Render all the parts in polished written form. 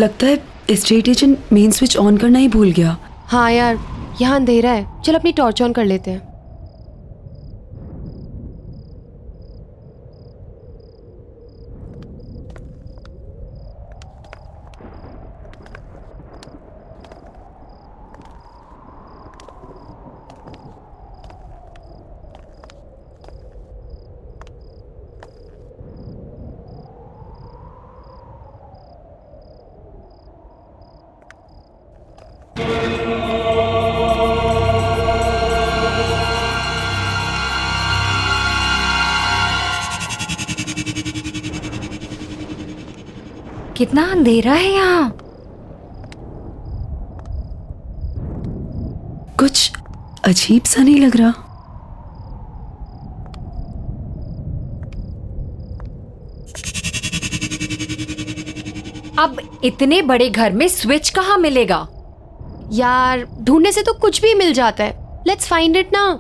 लगता है estate agent main switch on करना ही भूल गया। हाँ यार, यहाँ अंधेरा है, चल अपनी टॉर्च ऑन कर लेते हैं। कितना अंधेरा है यहाँ। कुछ अजीब सा नहीं लग रहा। अब इतने बड़े घर में स्विच कहाँ मिलेगा? यार ढूंढने से तो कुछ भी मिल जाता है। लेट्स फाइंड इट ना।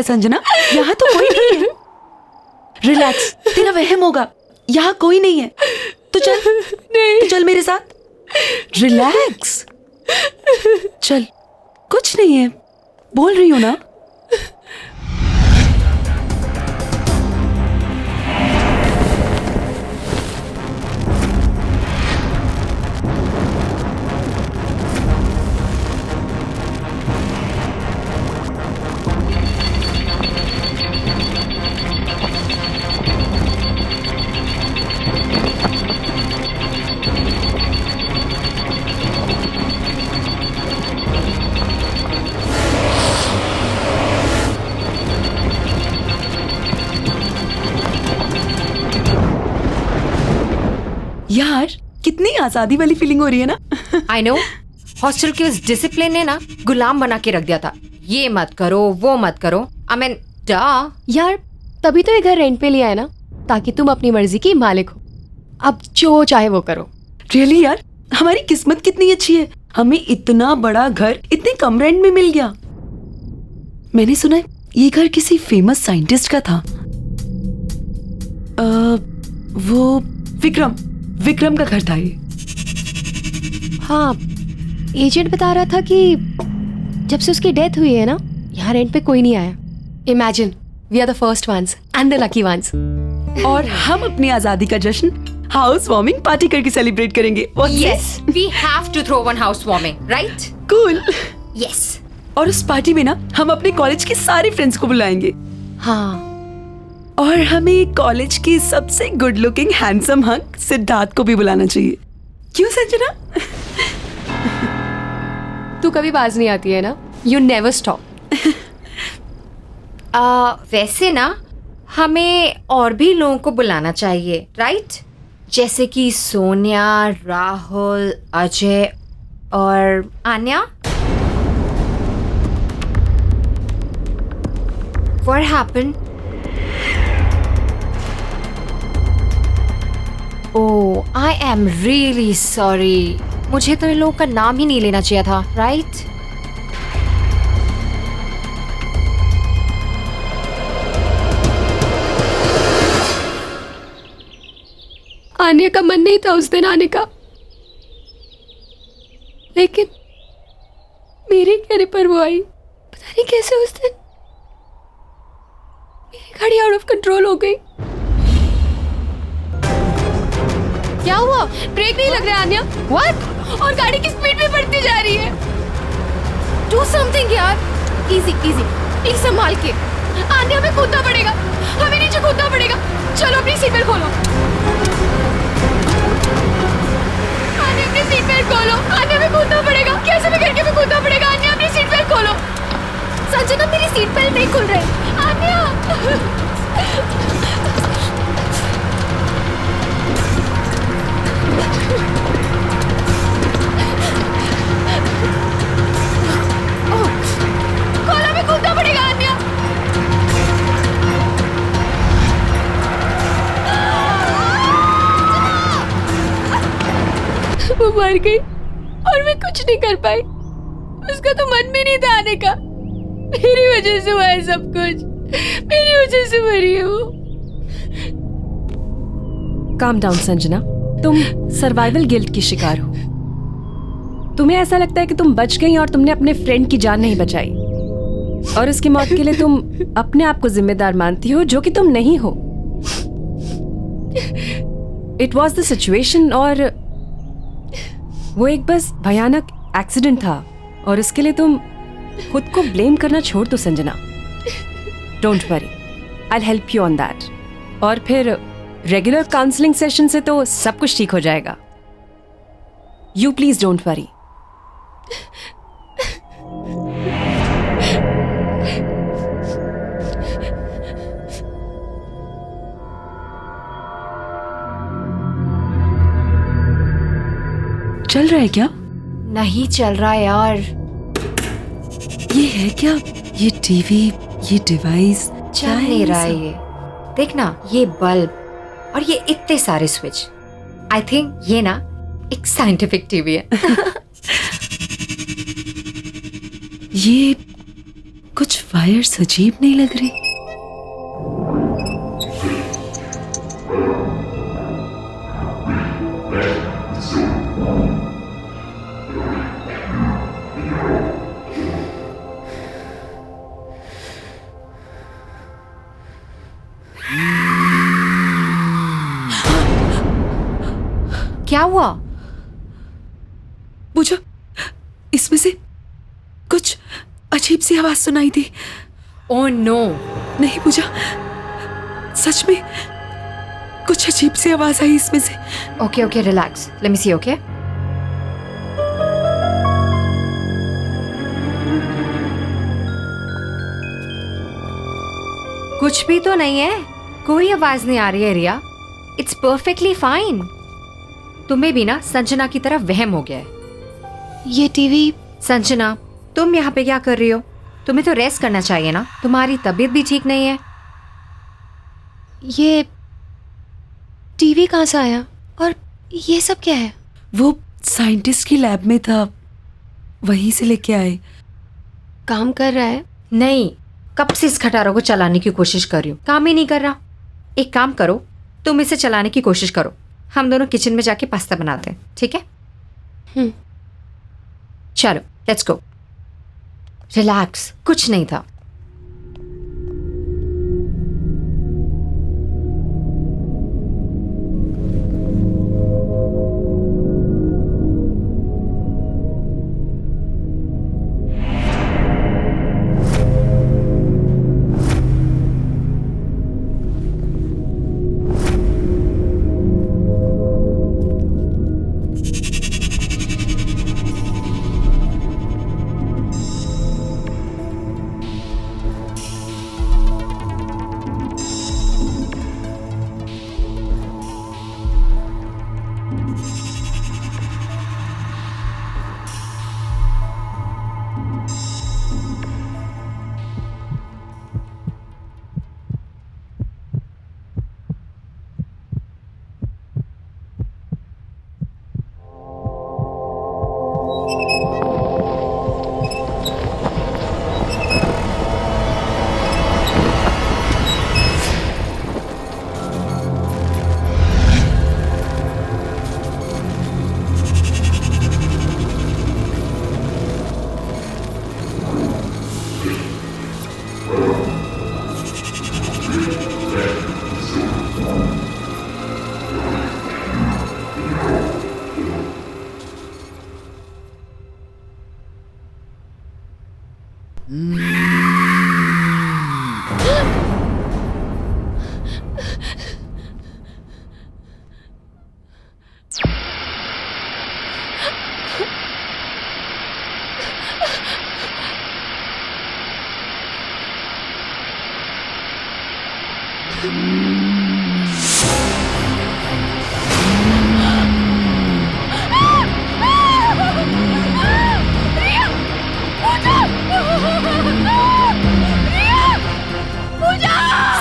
संजना, यहाँ तो कोई नहीं है। रिलैक्स, तेरा वहम होगा, यहाँ कोई नहीं है। तो चल, नहीं। तो चल मेरे साथ। रिलैक्स, चल, कुछ नहीं है, बोल रही हूँ ना। यार कितनी आजादी वाली फीलिंग हो रही है ना। आई नो, हॉस्टल के उस डिसिप्लिन ने ना गुलाम बना के रख दिया था। ये मत करो, वो मत करो। आई मीन डा। यार तभी तो ये घर रेंट पे लिया है ना, ताकि तुम अपनी मर्जी की मालिक हो। अब जो चाहे वो करो। रियली यार, हमारी किस्मत कितनी अच्छी है, हमें इतना बड़ा घर इतने कम रेंट में मिल गया। मैंने सुना है ये घर किसी फेमस साइंटिस्ट का था। वो विक्रम का घर था ये। हाँ, एजेंट बता रहा था कि जब से उसकी डेथ हुई है ना, यहाँ रेंट पे कोई नहीं आया। Imagine, we are the first ones and the lucky ones. और हम अपनी आजादी का जश्न हाउस वार्मिंग पार्टी करके सेलिब्रेट करेंगे। Yes, we have to throw one housewarming, right? Cool. Yes. और उस पार्टी में ना हम अपने कॉलेज के सारे फ्रेंड्स को बुलाएंगे। हाँ, और हमें कॉलेज की सबसे good looking handsome hunk Siddharth को भी बुलाना चाहिए। क्यों संजना? तू कभी बाज नहीं आती है ना, यू नेवर स्टॉप। वैसे ना हमें और भी लोगों को बुलाना चाहिए, राइट? जैसे कि सोनिया, राहुल, अजय और Anya. What happened? Oh, I am really sorry. मुझे तो इन लोगों का नाम ही नहीं लेना चाहिए था, राइट? आने का मन नहीं था उस दिन आने का, लेकिन मेरे कहने पर वो आई। पता नहीं कैसे उस दिन मेरी गाड़ी आउट ऑफ कंट्रोल हो गई। क्या हुआ? ब्रेक नहीं लग रहा है आन्या? What? और गाड़ी की स्पीड भी बढ़ती जा रही है। Do something यार। Easy, easy, प्लीज संभाल के। आन्या, हमें कूदना पड़ेगा, हमें नीचे कूदना पड़ेगा। चलो अपनी सीट बेल्ट खोलो। आन्या, अपनी सीट बेल्ट खोलो। आन्या, हमें कूदना पड़ेगा, कैसे भी करके हमें कूदना पड़ेगा। आन्या, अपनी सीट बेल्ट खोलो। संजना, मेरी सीट बेल्ट नहीं खुल रही। आन्या। खोलो, हमें कूदना पड़ेगा आन्या। वो मर गई और मैं कुछ नहीं कर पाई। उसका तो मन भी नहीं था आने का। मेरी वजह से हुआ है सब कुछ, मेरी वजह से मरी है वो। काम डाउन संजना, तुम सर्वाइवल गिल्ट की शिकार हो। तुम्हें ऐसा लगता है कि तुम बच गई और तुमने अपने फ्रेंड की जान नहीं बचाई, और उसकी मौत के लिए तुम अपने आप को जिम्मेदार मानती हो, जो कि तुम नहीं हो। इट वॉज द सिचुएशन, और वो एक बस भयानक एक्सीडेंट था, और इसके लिए तुम खुद को ब्लेम करना छोड़ दो Sanjana. Don't worry, I will help you on that. और फिर रेगुलर काउंसलिंग सेशन से तो सब कुछ ठीक हो जाएगा। You please don't worry. चल रहा है क्या? नहीं चल रहा यार। ये है क्या? ये टीवी, ये डिवाइस चल नहीं रहा है ये। देखना, ये बल्ब और ये इतने सारे स्विच। आई थिंक ये ना एक साइंटिफिक टीवी है। ये कुछ वायर्स अजीब नहीं लग रही? क्या हुआ? पूजा, इसमें से कुछ अजीब सी आवाज सुनाई दी। Oh no. नहीं पूजा, सच में कुछ अजीब सी आवाज आई इसमें से। Okay okay, relax, let me see. Okay, कुछ भी तो नहीं है, कोई आवाज नहीं आ रही है रिया। It's perfectly fine. तुम्हें भी ना संजना की तरह वहम हो गया है। ये टीवी संजना, तुम यहाँ पे क्या कर रही हो? तुम्हें तो रेस्ट करना चाहिए ना, तुम्हारी तबीयत भी ठीक नहीं है। ये टीवी कहाँ से आया और ये सब क्या है? वो साइंटिस्ट की लैब में था, वहीं से लेके आए। काम कर रहा है? नहीं, कब से इस खटारों को चलाने की कोशिश कर रही हूँ, काम ही नहीं कर रहा। एक काम करो, तुम इसे चलाने की कोशिश करो, हम दोनों किचन में जाके पास्ता बनाते हैं, ठीक है? चलो लेट्स गो। रिलैक्स, कुछ नहीं था।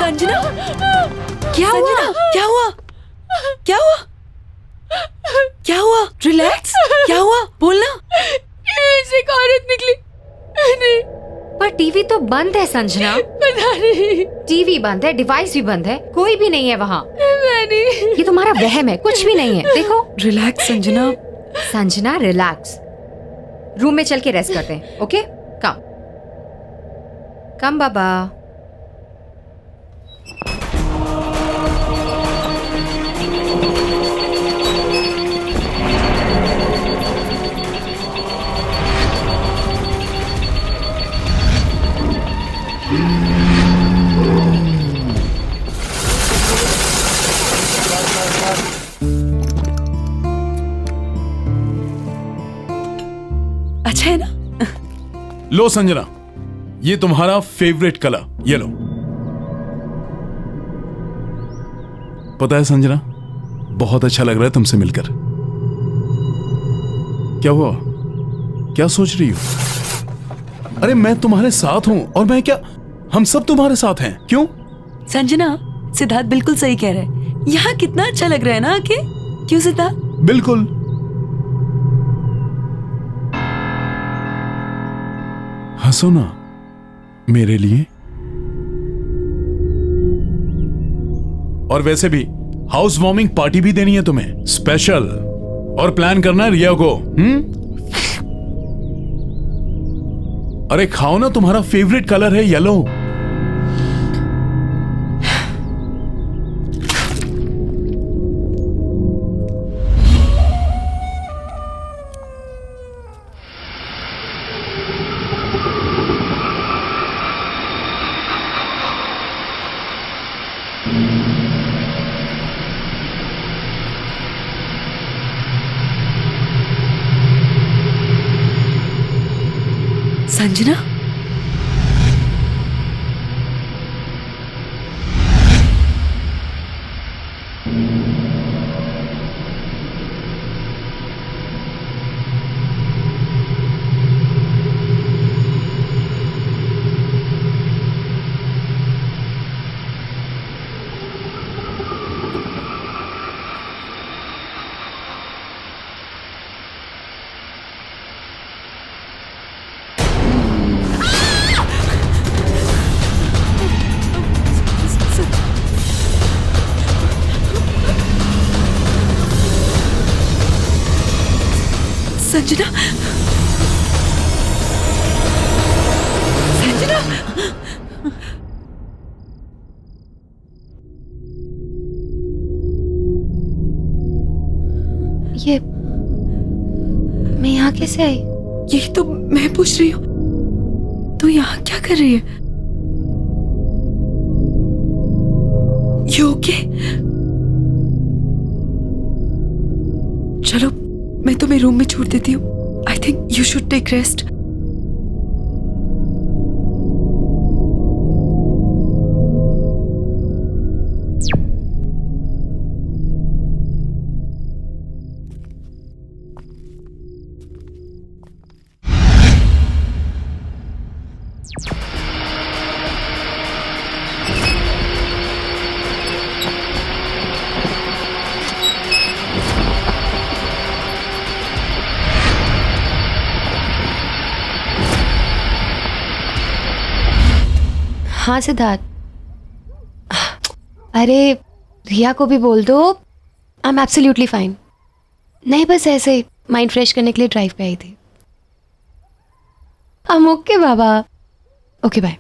संजना, क्या हुआ? संजना, क्या हुआ? क्या हुआ? क्या हुआ? रिलैक्स, क्या हुआ? बोलना। से एक औरत निकली। नहीं, पर टीवी तो बंद है संजना। पता नहीं। टीवी बंद है, डिवाइस भी बंद है, कोई भी नहीं है वहाँ। नहीं, ये तुम्हारा वहम है, कुछ भी नहीं है। देखो relax Sanjana. Sanjana, relax. Room में चल के रेस्ट करते हैं, ओके? कम कम बाबा। अच्छा है ना? लो संजना, ये तुम्हारा फेवरेट कलर, ये लो। पता है संजना, बहुत अच्छा लग रहा है तुमसे मिलकर। क्या हुआ? क्या सोच रही हो? अरे मैं तुम्हारे साथ हूं, और मैं क्या, हम सब तुम्हारे साथ हैं। क्यों? संजना, सिद्धार्थ बिल्कुल सही कह रहा है। यहाँ कितना अच्छा लग रहा है ना आके। क्यों सिद्धार्थ? बिल्कुल। हंसो ना मेरे लिए। और वैसे भी हाउस वार्मिंग पार्टी भी देनी है तुम्हें, स्पेशल। और प्लान करना है रिया को। अरे खाओ ना, तुम्हारा फेवरेट कलर है येलो। संजना, संजना, संजना, ये मैं यहाँ कैसे आई? यही तो मैं पूछ रही हूँ, तू यहाँ क्या कर रही है? You okay? चलो मैं तुम्हें रूम में छोड़ देती हूँ। I think you should take rest. हाँ सिद्धार्थ, अरे रिया को भी बोल दो आई एम एब्सोल्युटली फाइन। नहीं, बस ऐसे ही माइंड फ्रेश करने के लिए ड्राइव पे आई थी। ओके बाबा, ओके बाय।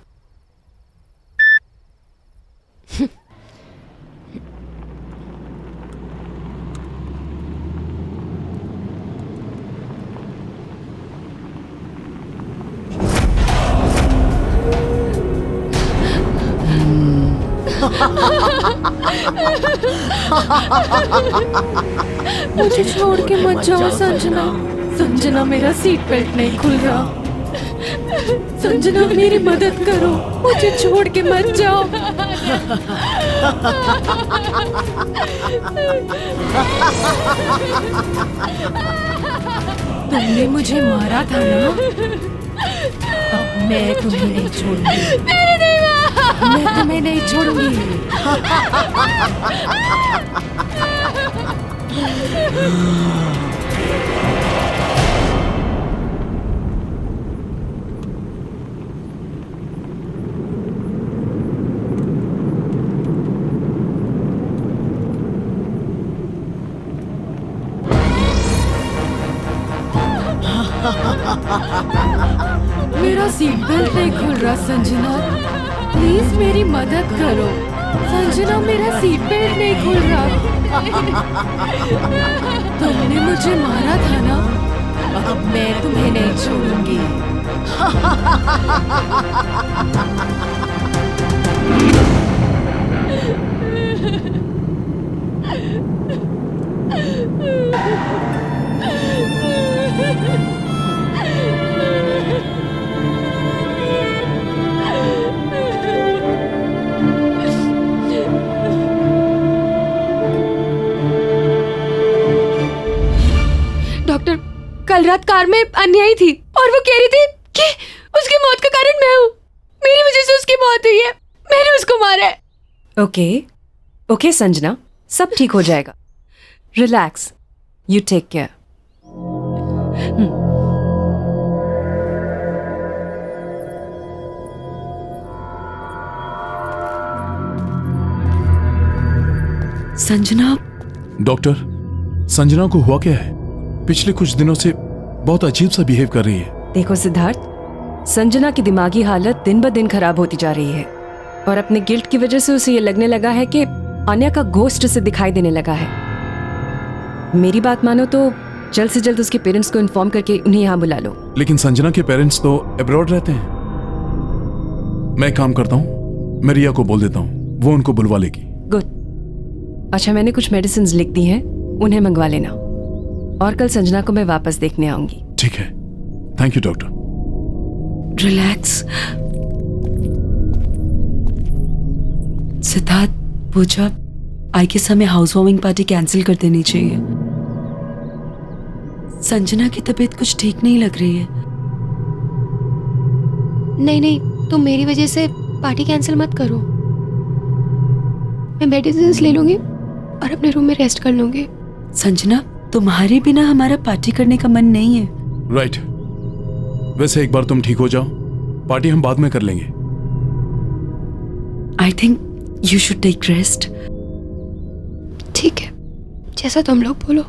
मुझे छोड़ के मत जाओ संजना। संजना, मेरा सीट बेल्ट नहीं खुल रहा। संजना, मेरी मदद करो, मुझे छोड़ के मत जाओ। तुमने मुझे मारा था ना, अब मैं तुम्हें नहीं छोड़ूंगी। मैं तुम्हें नहीं छोड़ूंगी। मेरा सीट बेल्ट नहीं खुल रहा संजना, प्लीज मेरी मदद करो। संजना, मेरा सीट बेल्ट नहीं खुल रहा। तुमने मुझे मारा था ना, अब मैं तुम्हें नहीं छोड़ूंगी। डॉक्टर, कल रात कार में अन्य आई थी और वो कह रही थी कि उसकी मौत का कारण मैं हूँ। मेरी वजह से उसकी मौत हुई है, मैंने उसको मारा है। ओके ओके संजना, सब ठीक हो जाएगा। Relax, you take care. Sanjana, doctor, Sanjana को हुआ क्या है? पिछले कुछ दिनों से बहुत अजीब सा बिहेव कर रही है। देखो सिद्धार्थ, संजना की दिमागी हालत दिन ब दिन खराब होती जा रही है और अपने गिल्ट की वजह से उसे ये लगने लगा है कि आन्या का घोस्ट से दिखाई देने लगा है। मेरी बात मानो तो जल्द से जल्द उसके पेरेंट्स को इन्फॉर्म करके उन्हें यहाँ बुला लो। लेकिन संजना के पेरेंट्स तो अब्रॉड रहते हैं। मैं एक काम करता हूँ, मैं रिया को बोल देता हूँ, वो उनको बुलवा लेगी। गुड। अच्छा, मैंने कुछ मेडिसिन लिख दी हैं, उन्हें मंगवा लेना और कल संजना को मैं वापस देखने आऊंगी। ठीक है, thank you doctor. Relax. Siddharth, Pooja, I guess हमें हाउस वार्मिंग पार्टी कैंसिल कर देनी चाहिए। संजना की तबीयत कुछ ठीक नहीं लग रही है। नहीं नहीं, तुम मेरी वजह से पार्टी कैंसिल मत करो। मैं मेडिसिन ले लूंगी और अपने रूम में रेस्ट कर लूंगी। संजना, तुम्हारे बिना हमारा पार्टी करने का मन नहीं है। राइट। वैसे एक बार तुम ठीक हो जाओ, पार्टी हम बाद में कर लेंगे। I think you should take rest. ठीक है, जैसा तुम लोग बोलो।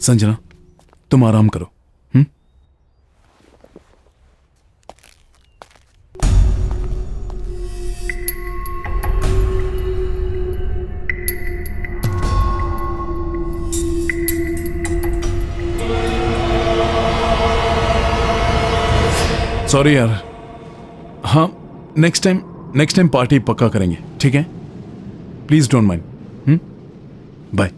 संजना, तुम आराम करो। सॉरी यार। हाँ, नेक्स्ट टाइम पार्टी पक्का करेंगे, ठीक है? Please don't mind. बाय।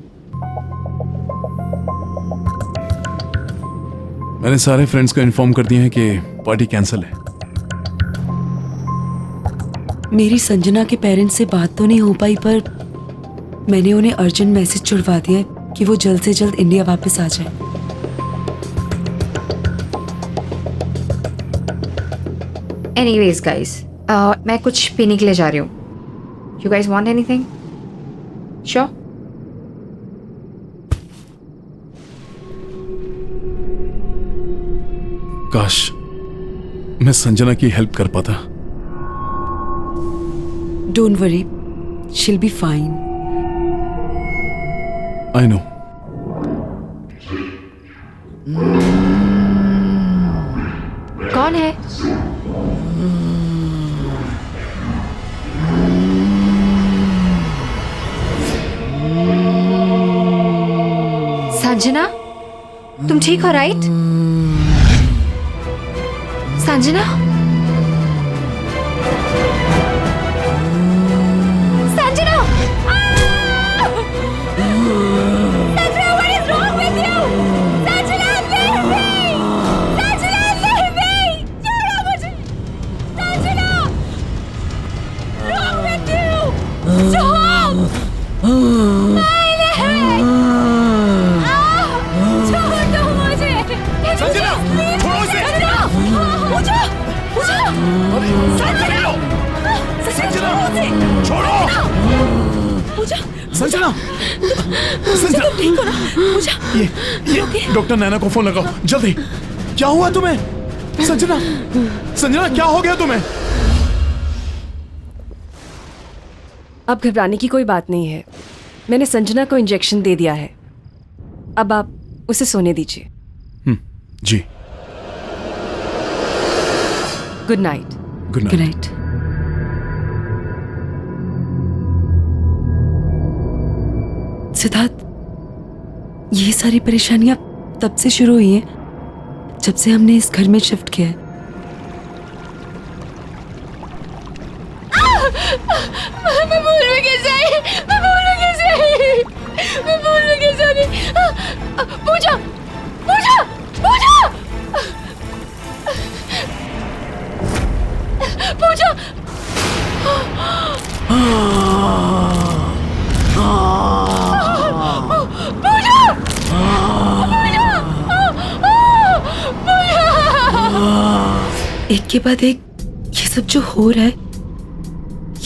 मैंने सारे फ्रेंड्स को इन्फॉर्म कर दिया है कि पार्टी कैंसिल है। मेरी संजना के पेरेंट्स से बात तो नहीं हो पाई, पर मैंने उन्हें अर्जेंट मैसेज छुड़वा दिया है कि वो जल्द से जल्द इंडिया वापस आ जाए। एनीवेज गाइस, मैं कुछ पीने के लिए जा रही हूँ। You guys want anything? Sure? काश मैं संजना की हेल्प कर पाता। Don't worry, she'll be fine. I know. कौन है? संजना, तुम ठीक हो right? Sanjana? Sanjana! Sanjana, what is wrong with you? Sanjana, leave me! Sanjana, leave me! छोड़ो मुझे! Sanjana! Wrong with you? Stop! Sanjana, Sanjana, ठीक हो ना? पूजा, ये डॉक्टर नैना को फोन लगाओ जल्दी। क्या हुआ तुम्हें? संजना, संजना क्या हो गया तुम्हें? अब घबराने की कोई बात नहीं है। मैंने संजना को इंजेक्शन दे दिया है। अब आप उसे सोने दीजिए। जी। Good night. Good good night. Night. Siddharth, ये सारी परेशानियां तब से शुरू हुई हैं जब से हमने इस घर में शिफ्ट किया है। मैं भूल कैसे आई? पूजा, पूजा, पूजा, पूजा! एक के बाद एक ये सब जो हो रहा है,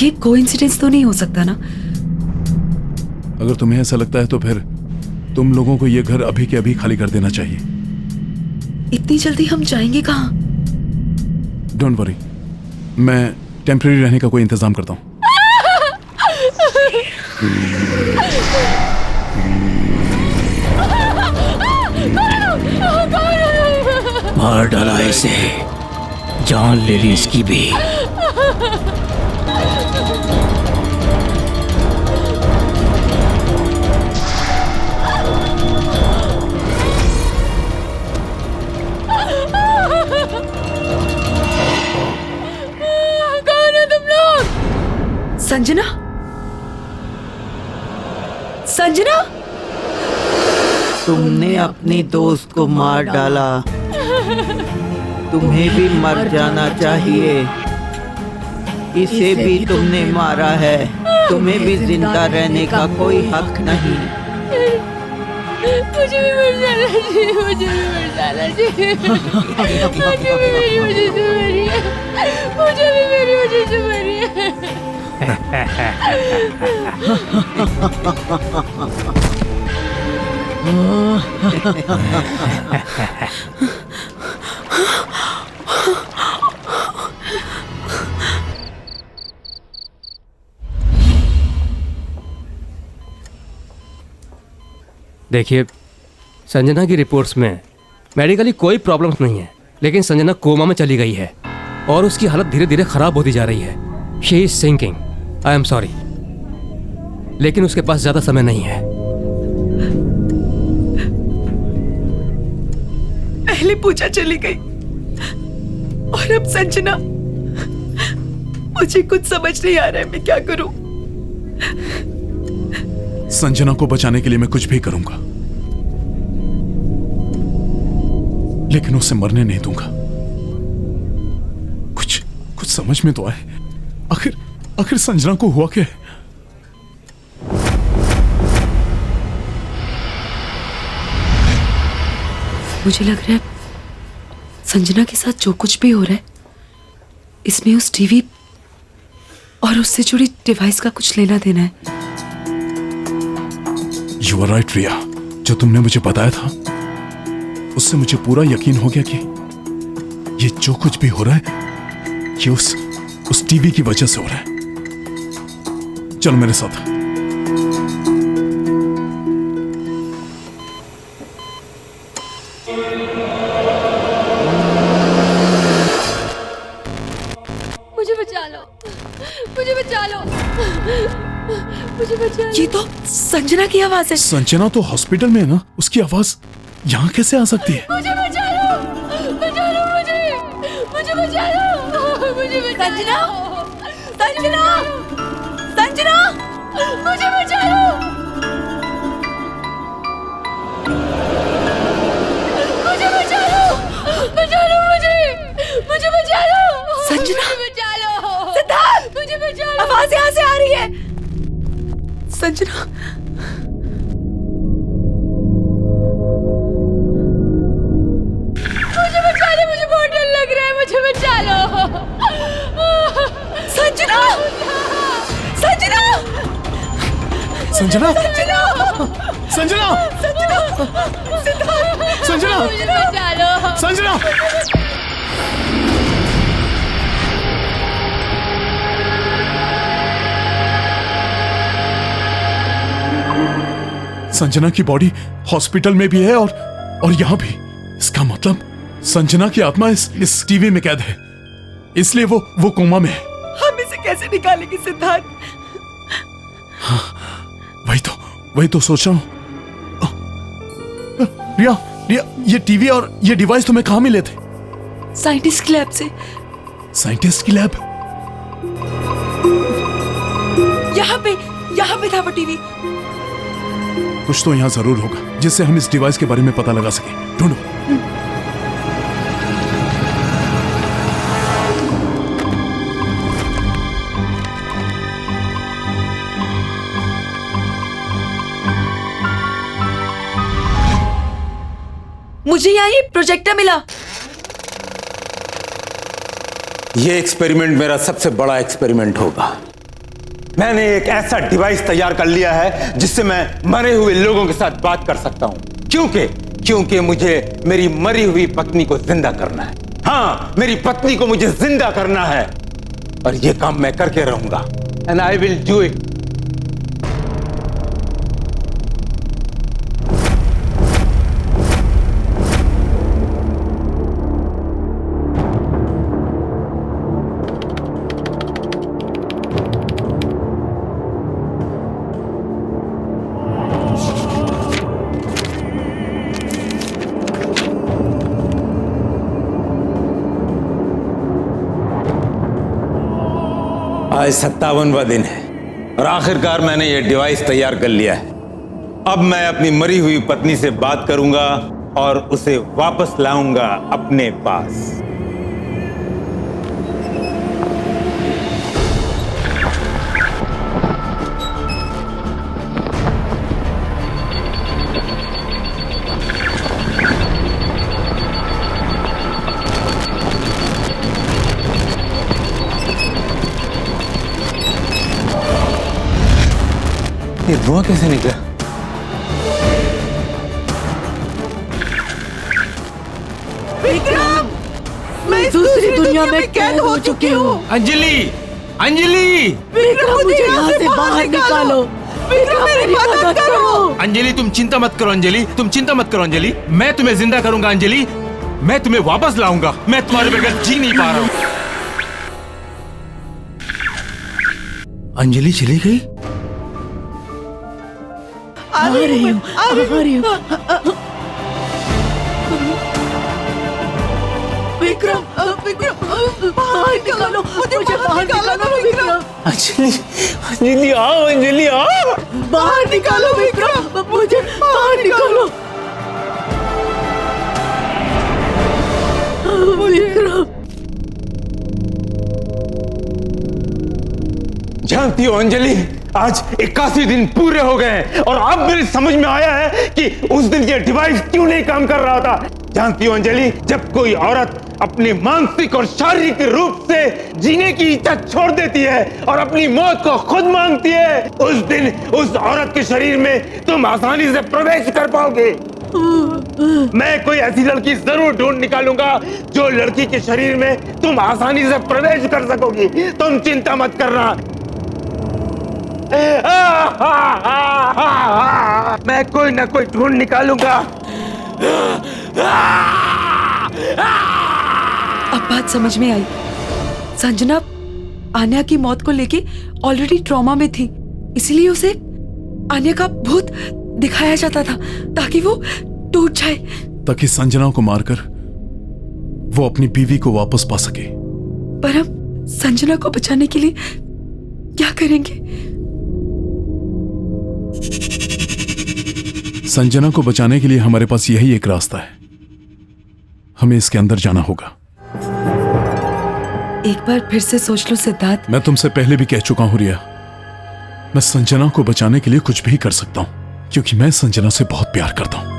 ये कोइंसिडेंस तो नहीं हो सकता ना? अगर तुम्हें ऐसा लगता है तो फिर तुम लोगों को ये घर अभी के अभी खाली कर देना चाहिए। इतनी जल्दी हम जाएंगे कहाँ? डोंट वरी, मैं टेम्परेरी रहने का कोई इंतजाम करता हूँ। मार डाला इसे, जान ले ली इसकी भी। कौन हो तुम लोग? संजना, संजना! तुमने अपनी दोस्त को मार डाला, तुम्हें भी मर जाना चाहिए। इसे भी तुमने मारा है, तुम्हें भी जिंदा रहने का कोई हक नहीं। मुझे भी मर जाना चाहिए, मुझे भी मर जाना चाहिए। मुझे भी मेरी वजह से मरी है, मुझे भी मेरी वजह से मरी है। देखिए, संजना की रिपोर्ट्स में मेडिकली कोई प्रॉब्लम्स नहीं है, लेकिन संजना कोमा में चली गई है और उसकी हालत धीरे धीरे खराब होती जा रही है। She is sinking. I am sorry, लेकिन उसके पास ज्यादा समय नहीं है। पहले पूजा चली गई और अब संजना। मुझे कुछ समझ नहीं आ रहा है, मैं क्या करूं? संजना को बचाने के लिए मैं कुछ भी करूंगा, लेकिन उसे मरने नहीं दूंगा। कुछ समझ में तो आए, आखिर संजना को हुआ क्या है? मुझे लग रहा है संजना के साथ जो कुछ भी हो रहा है, इसमें उस टीवी और उससे जुड़ी डिवाइस का कुछ लेना देना है। यू आर राइट रिया, जो तुमने मुझे बताया था उससे मुझे पूरा यकीन हो गया कि ये जो कुछ भी हो रहा है ये उस टीवी की वजह से हो रहा है। चलो मेरे साथ। मुझे बचा लो, मुझे बचा लो, मुझे बचा लो। ये तो संजना की आवाज है। संजना तो हॉस्पिटल में है ना, उसकी आवाज यहाँ कैसे आ सकती है? मुझे बचा लो, बचा लो मुझे बचा लो, मुझे बचा लो। संजना, संजना, मुझे बचा लो, मुझे बचा लो, मुझे बचा लो। संजना, मुझे बचा लो, सिद्धार्थ, मुझे बचा लो। आवाज यहाँ से आ रही है। संजना, मुझे बचा लो, मुझे बहुत डर लग रहा है, मुझे बचा लो। संजना, संजना, संजना, संजना, संजना, संजना, मुझे बचा लो। संजना। संजना की बॉडी हॉस्पिटल में भी है और यहाँ भी। इसका मतलब संजना की आत्मा इस टीवी में कैद है, इसलिए वो कोमा में है। हम इसे कैसे निकालेंगे सिद्धार्थ? हाँ, वही तो सोच रहा हूँ। रिया, ये टीवी और ये डिवाइस तुम्हें कहाँ मिले थे? साइंटिस्ट की लैब से। साइंटिस्ट की लैब? यहाँ पे था वो टीवी। कुछ तो यहाँ जरूर होगा जिससे हम इस डिवाइस के बारे में पता लगा सके। ढूंढो। मुझे यहाँ ये प्रोजेक्टर मिला। ये एक्सपेरिमेंट मेरा सबसे बड़ा एक्सपेरिमेंट होगा। मैंने एक ऐसा डिवाइस तैयार कर लिया है जिससे मैं मरे हुए लोगों के साथ बात कर सकता हूं। क्योंकि मुझे मेरी मरी हुई पत्नी को जिंदा करना है। हाँ, मेरी पत्नी को मुझे जिंदा करना है और यह काम मैं करके रहूंगा। And I will do it. आज 57वां दिन है और आखिरकार मैंने यह डिवाइस तैयार कर लिया है। अब मैं अपनी मरी हुई पत्नी से बात करूंगा और उसे वापस लाऊंगा अपने पास। ये धुआं कैसे निकला? विक्रम, मैं दूसरी दुनिया में कैद हो चुकी हूँ। अंजलि, अंजलि! विक्रम, मुझे यहाँ से बाहर निकालो। मेरी मदद करो। अंजलि तुम चिंता मत करो, अंजलि तुम चिंता मत करो, अंजलि मैं तुम्हें जिंदा करूंगा, अंजलि मैं तुम्हें वापस लाऊंगा, मैं तुम्हारे बगैर जी नहीं पा रहा हूं। अंजलि चली गई? आ रही हूँ। विक्रम बाहर निकालो, मुझे बाहर निकालो विक्रम। अंजलि आओ, अंजलि आओ, बाहर निकालो विक्रम, मुझे बाहर निकालो विक्रम। जानती हो अंजलि, आज 81 दिन पूरे हो गए हैं और अब मेरी समझ में आया है कि उस दिन ये डिवाइस क्यों नहीं काम कर रहा था। जानती हो अंजलि, जब कोई औरत अपने मानसिक और शारीरिक रूप से जीने की इच्छा छोड़ देती है और अपनी मौत को खुद मांगती है, उस दिन उस औरत के शरीर में तुम आसानी से प्रवेश कर पाओगे। मैं कोई ऐसी लड़की जरूर ढूंढ निकालूंगा जो लड़की के शरीर में तुम आसानी से प्रवेश कर सकोगी। तुम चिंता मत करना, मैं कोई ना कोई ढूंढ निकालूंगा। अब बात समझ में आई। संजना आन्या की मौत को लेके ऑलरेडी ट्रॉमा में थी, इसलिए उसे आन्या का भूत दिखाया जाता था ताकि वो टूट जाए, ताकि संजना को मारकर वो अपनी बीवी को वापस पा सके। पर हम संजना को बचाने के लिए क्या करेंगे? संजना को बचाने के लिए हमारे पास यही एक रास्ता है, हमें इसके अंदर जाना होगा। एक बार फिर से सोच लो सिद्धार्थ। मैं तुमसे पहले भी कह चुका हूं रिया, मैं संजना को बचाने के लिए कुछ भी कर सकता हूं, क्योंकि मैं संजना से बहुत प्यार करता हूं।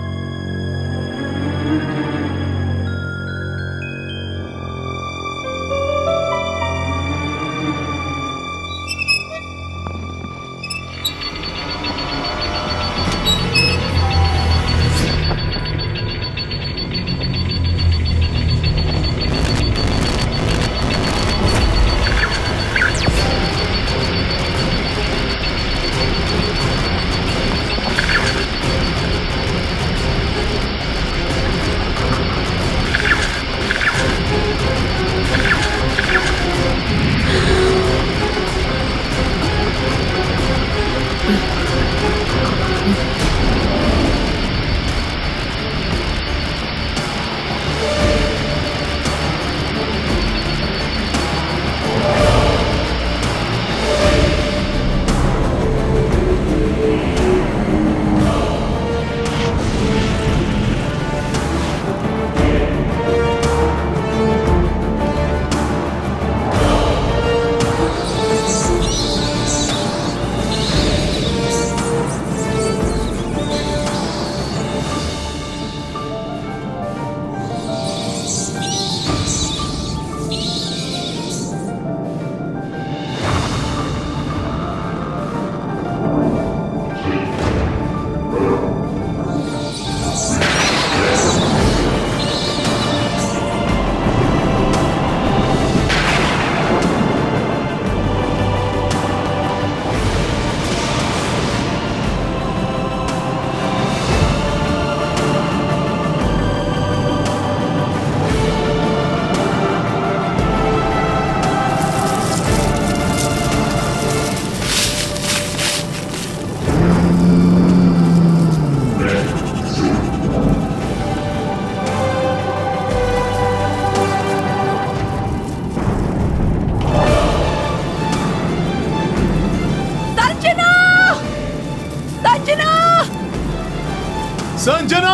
संजना!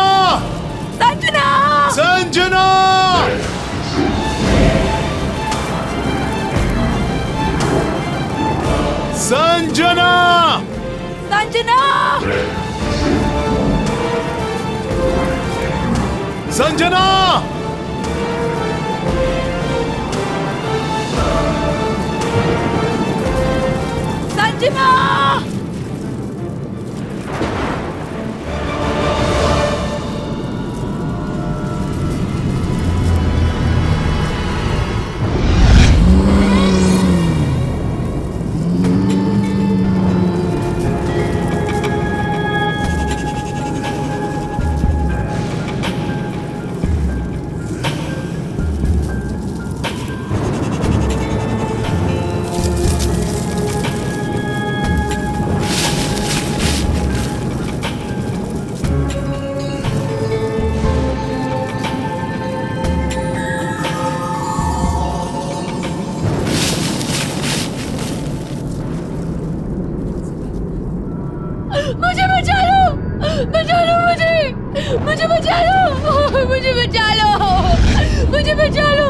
संजना! संजना! संजना! संजना! संजना! संजना! मुझे बचा लो, मुझे बचा लो, मुझे बचा लो।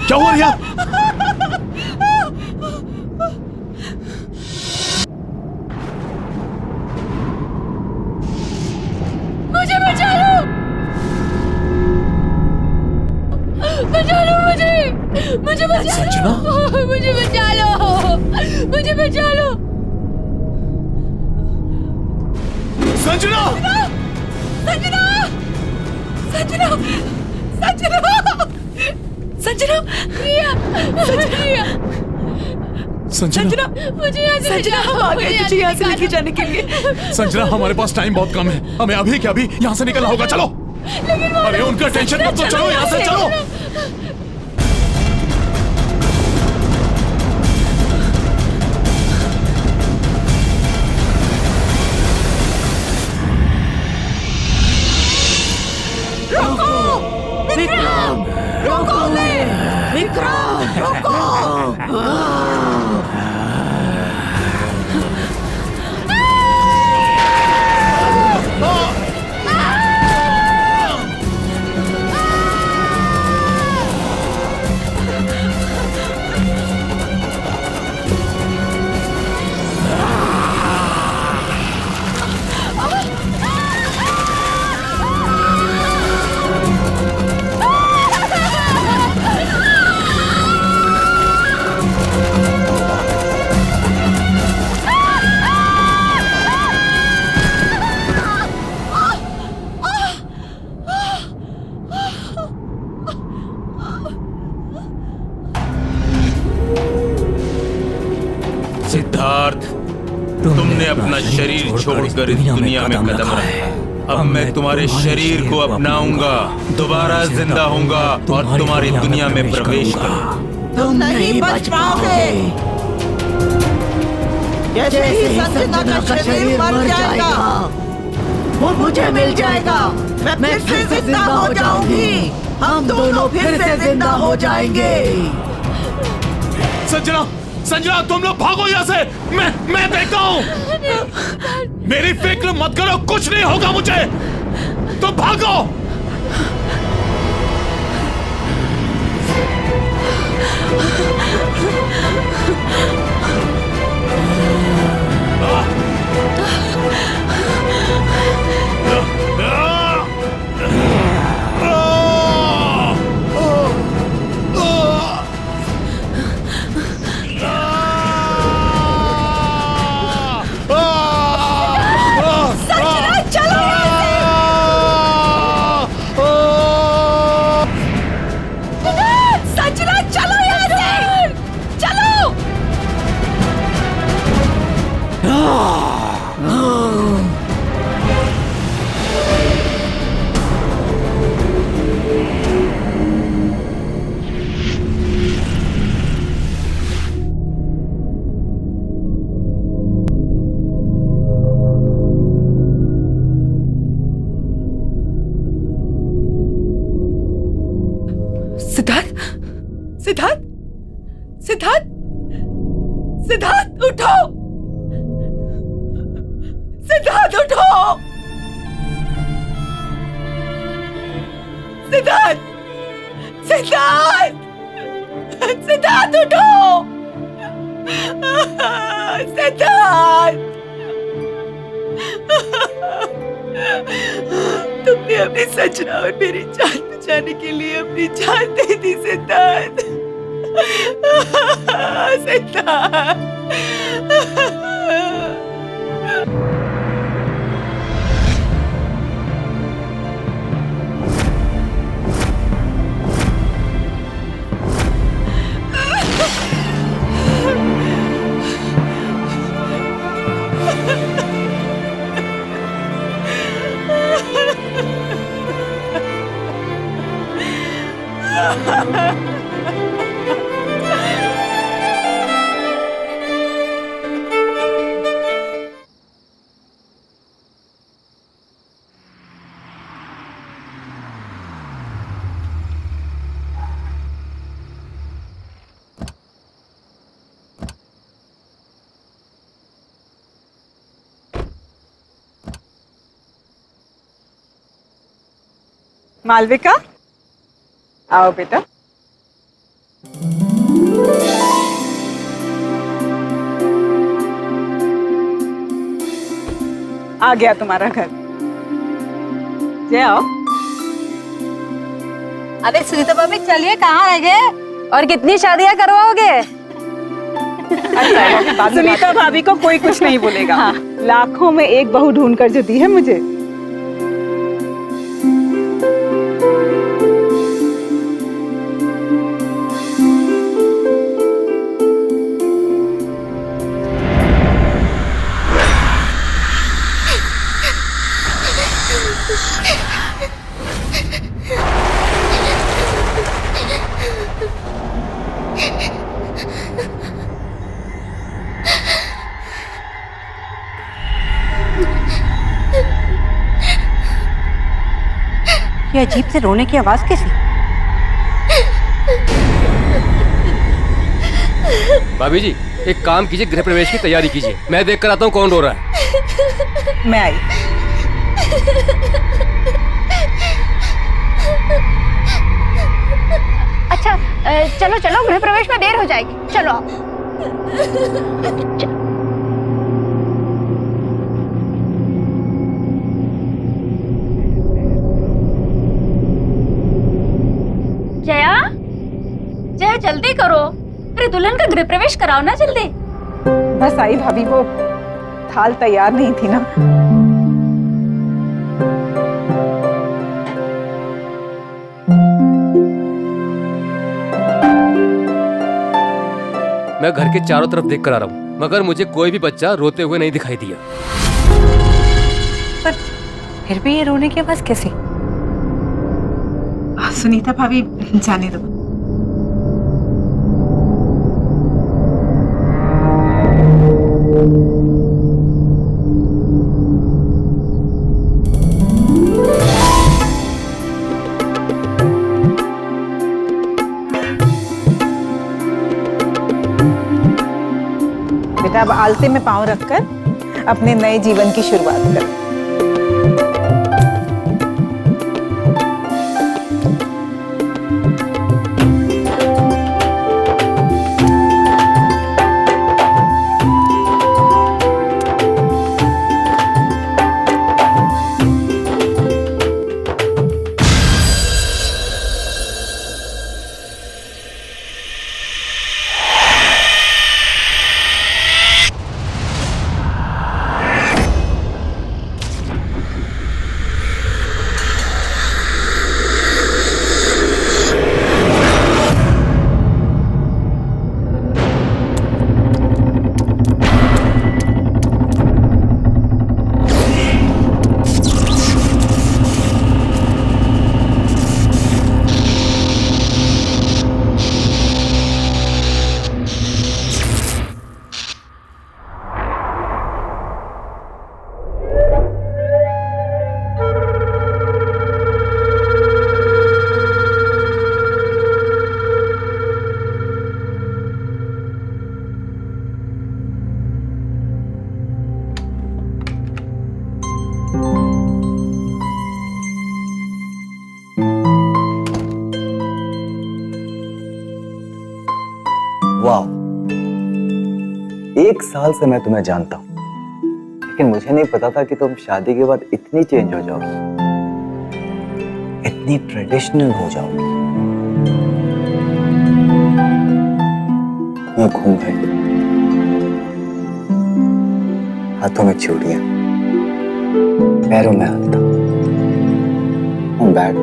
क्या हुआ रिया? मुझे बचा लो, बचा लो मुझे बचा संजना? लो, मुझे बचा लो, मुझे बचा लो। संजना! संजना संजना संजना संजना रिया, रिया, संजना, मुझे यहाँ से संजना हम आ गए तुझे यहाँ से लेके जाने के लिए। संजना हमारे पास टाइम बहुत कम है, हमें अभी के अभी यहाँ से निकलना होगा। चलो। अरे उनका टेंशन मत लो, चलो यहाँ से चलो। सिद्धार्थ, तुमने अपना शरीर छोड़कर इस दुनिया में कदम रखा। अब मैं तुम्हारे शरीर को अपनाऊंगा, दोबारा जिंदा होऊंगा और तुम्हारी दुनिया में प्रवेश करूंगा। तुम नहीं बच पाओगे। जैसे ही संजना का शरीर मर जाएगा, वो मुझे मिल जाएगा। मैं फिर से जिंदा हो जाऊंगी। हम दोनों फिर से जिंदा हो जाएंगे। संजना, संजना तुम लोग भागो यहाँ से। मैं देखता हूँ। मेरी फिक्र मत करो, कुछ नहीं होगा मुझे। तुम भागो। सिद्धार्थ सिद्धार्थ सिद्धार्थ सिद्धार्थ उठो। सिद्धार्थ उठो। सिद्धार्थ सिद्धार्थ सिद्धार्थ उठो। सिद्धार्थ तुमने अपनी संजना और मेरी जान बचाने के लिए अपनी जान दे दी सिद्धार्थ। सिद्धार्थ मालविका, आओ बेटा। आ गया तुम्हारा घर। जय आओ। अरे सुनीता भाभी चलिए, कहाँ रह गए? और कितनी शादियां करवाओगे? सुनीता भाभी को कोई कुछ नहीं बोलेगा। हाँ। लाखों में एक बहू ढूंढ कर जो दी है मुझे। ये अजीब से रोने की आवाज कैसी? भाभी जी, एक काम कीजिए, गृह प्रवेश की तैयारी कीजिए। मैं देख कर आता हूँ कौन रो रहा है। मैं आई। अच्छा चलो चलो, गृह प्रवेश में देर हो जाएगी, चलो आओ। जया, जया जल्दी करो, अरे दुल्हन का गृह प्रवेश कराओ ना जल्दी। बस आई भाभी, वो थाल तैयार नहीं थी ना। मैं घर के चारों तरफ देख कर आ रहा हूँ, मगर मुझे कोई भी बच्चा रोते हुए नहीं दिखाई दिया। पर फिर भी ये रोने की आवाज कैसी? सुनीता भाभी जाने दो। बेटा अब आलते में पांव रखकर अपने नए जीवन की शुरुआत कर। वाह, 1 साल से मैं तुम्हें जानता हूं, लेकिन मुझे नहीं पता था कि तुम शादी के बाद इतनी चेंज हो जाओगी, इतनी ट्रेडिशनल हो जाओगी। घूम गई, हाथों में चूड़ियां, पैरों में हल्का, बैग।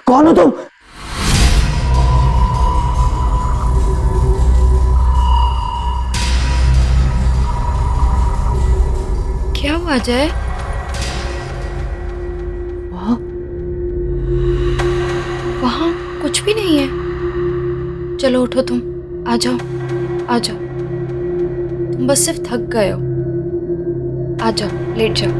कौन हो तुम? क्या हुआ जय? वहाँ कुछ भी नहीं है। चलो उठो, तुम आ जाओ, आ जाओ। तुम बस सिर्फ थक गए हो। आ जाओ, लेट जाओ।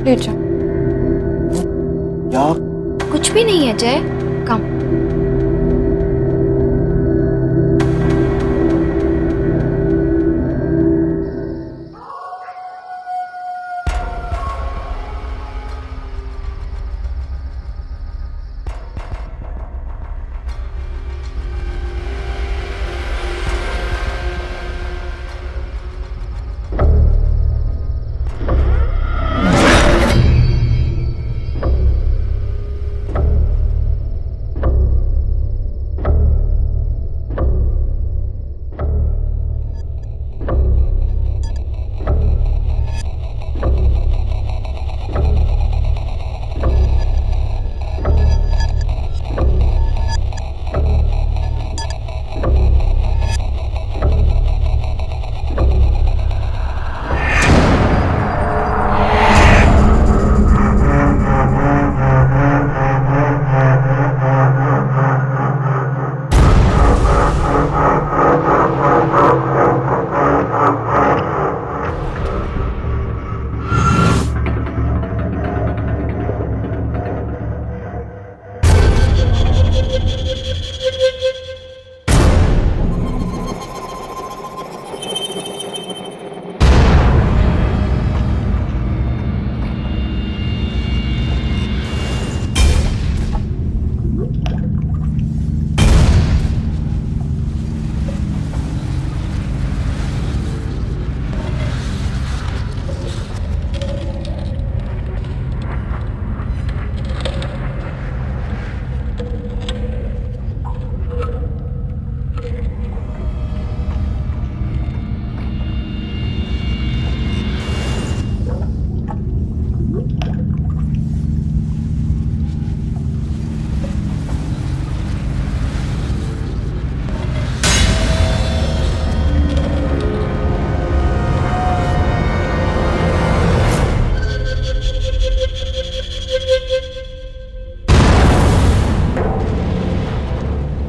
लेट जाओ। क्या? कुछ भी नहीं है जय, कम।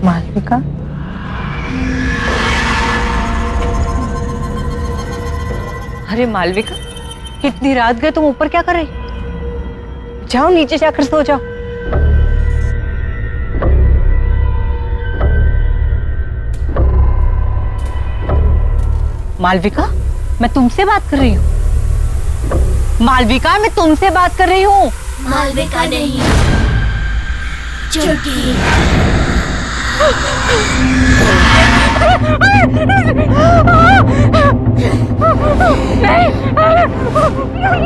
मालविका, अरे मालविका, इतनी रात गए तुम ऊपर क्या कर रही? जाओ नीचे जाकर सो जाओ। मालविका, मैं तुमसे बात कर रही हूँ। मालविका, मैं तुमसे बात कर रही हूँ। मालविका नहीं, चुटकी।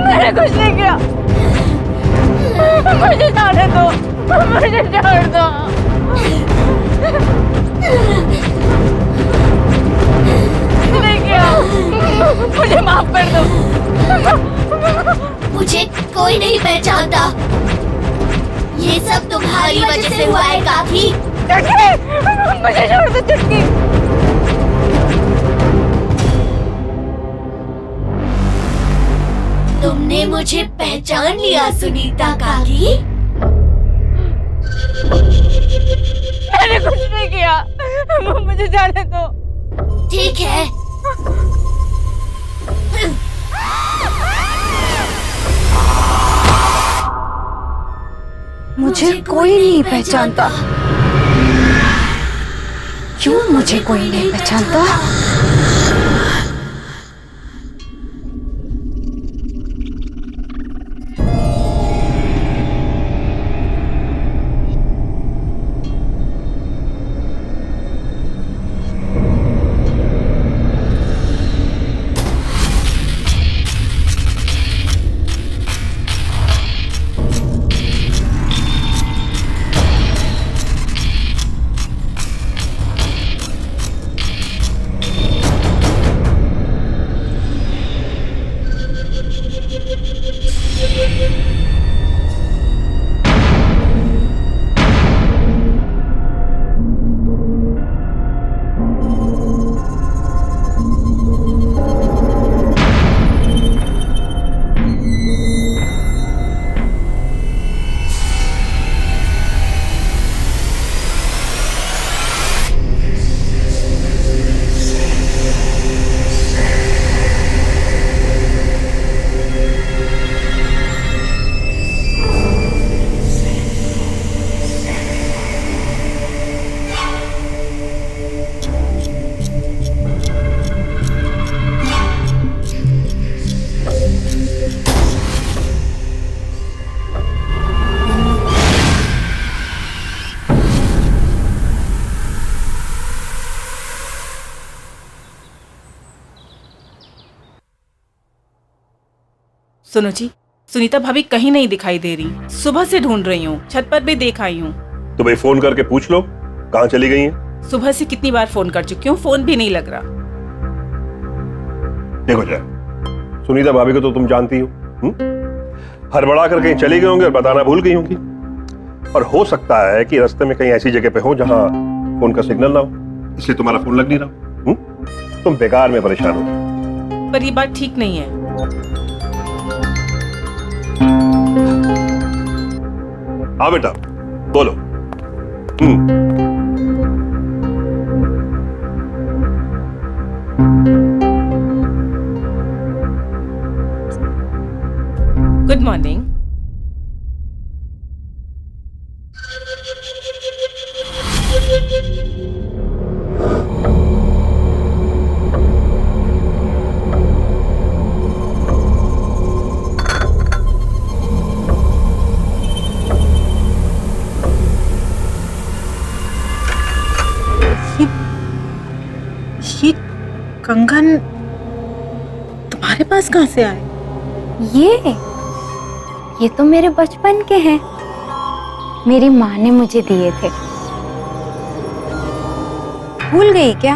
मैंने कुछ नहीं किया। मुझे जाने दो, मुझे छोड़ दो। नहीं किया, मुझे माफ कर दो। मुझे कोई नहीं पहचानता। ये सब तुम्हारी वजह से हुआ है काकी। मुझे छोड़ दो चुटकी। तुमने मुझे पहचान लिया सुनीता काकी? मैंने कुछ नहीं किया, मुझे जाने दो। ठीक है। मुझे कोई नहीं पहचानता। क्यों मुझे कोई नहीं पहचानता? सुनो जी, सुनीता भाभी कहीं नहीं दिखाई दे रही। सुबह से ढूंढ रही हूँ, छत पर भी देख आई हूँ। तो भाई फोन करके पूछ लो कहाँ चली गई हैं। सुबह से कितनी बार फोन कर चुकी हूँ, फोन भी नहीं लग रहा। देखो जय, सुनीता भाभी को तो तुम जानती हो, हड़बड़ा कर कहीं चली गई होंगी और बताना भूल गई होंगी। और हो सकता है कि रास्ते में कहीं ऐसी जगह पे हो जहां फोन का सिग्नल ना हो, इसलिए तुम्हारा फोन लग नहीं रहा। तुम बेकार में परेशान हो। पर ये बात ठीक नहीं है। हाँ बेटा बोलो। Good morning. ये कंगन तुम्हारे पास कहाँ से आए? ये तो मेरे बचपन के हैं। मेरी माँ ने मुझे दिए थे। भूल गई क्या?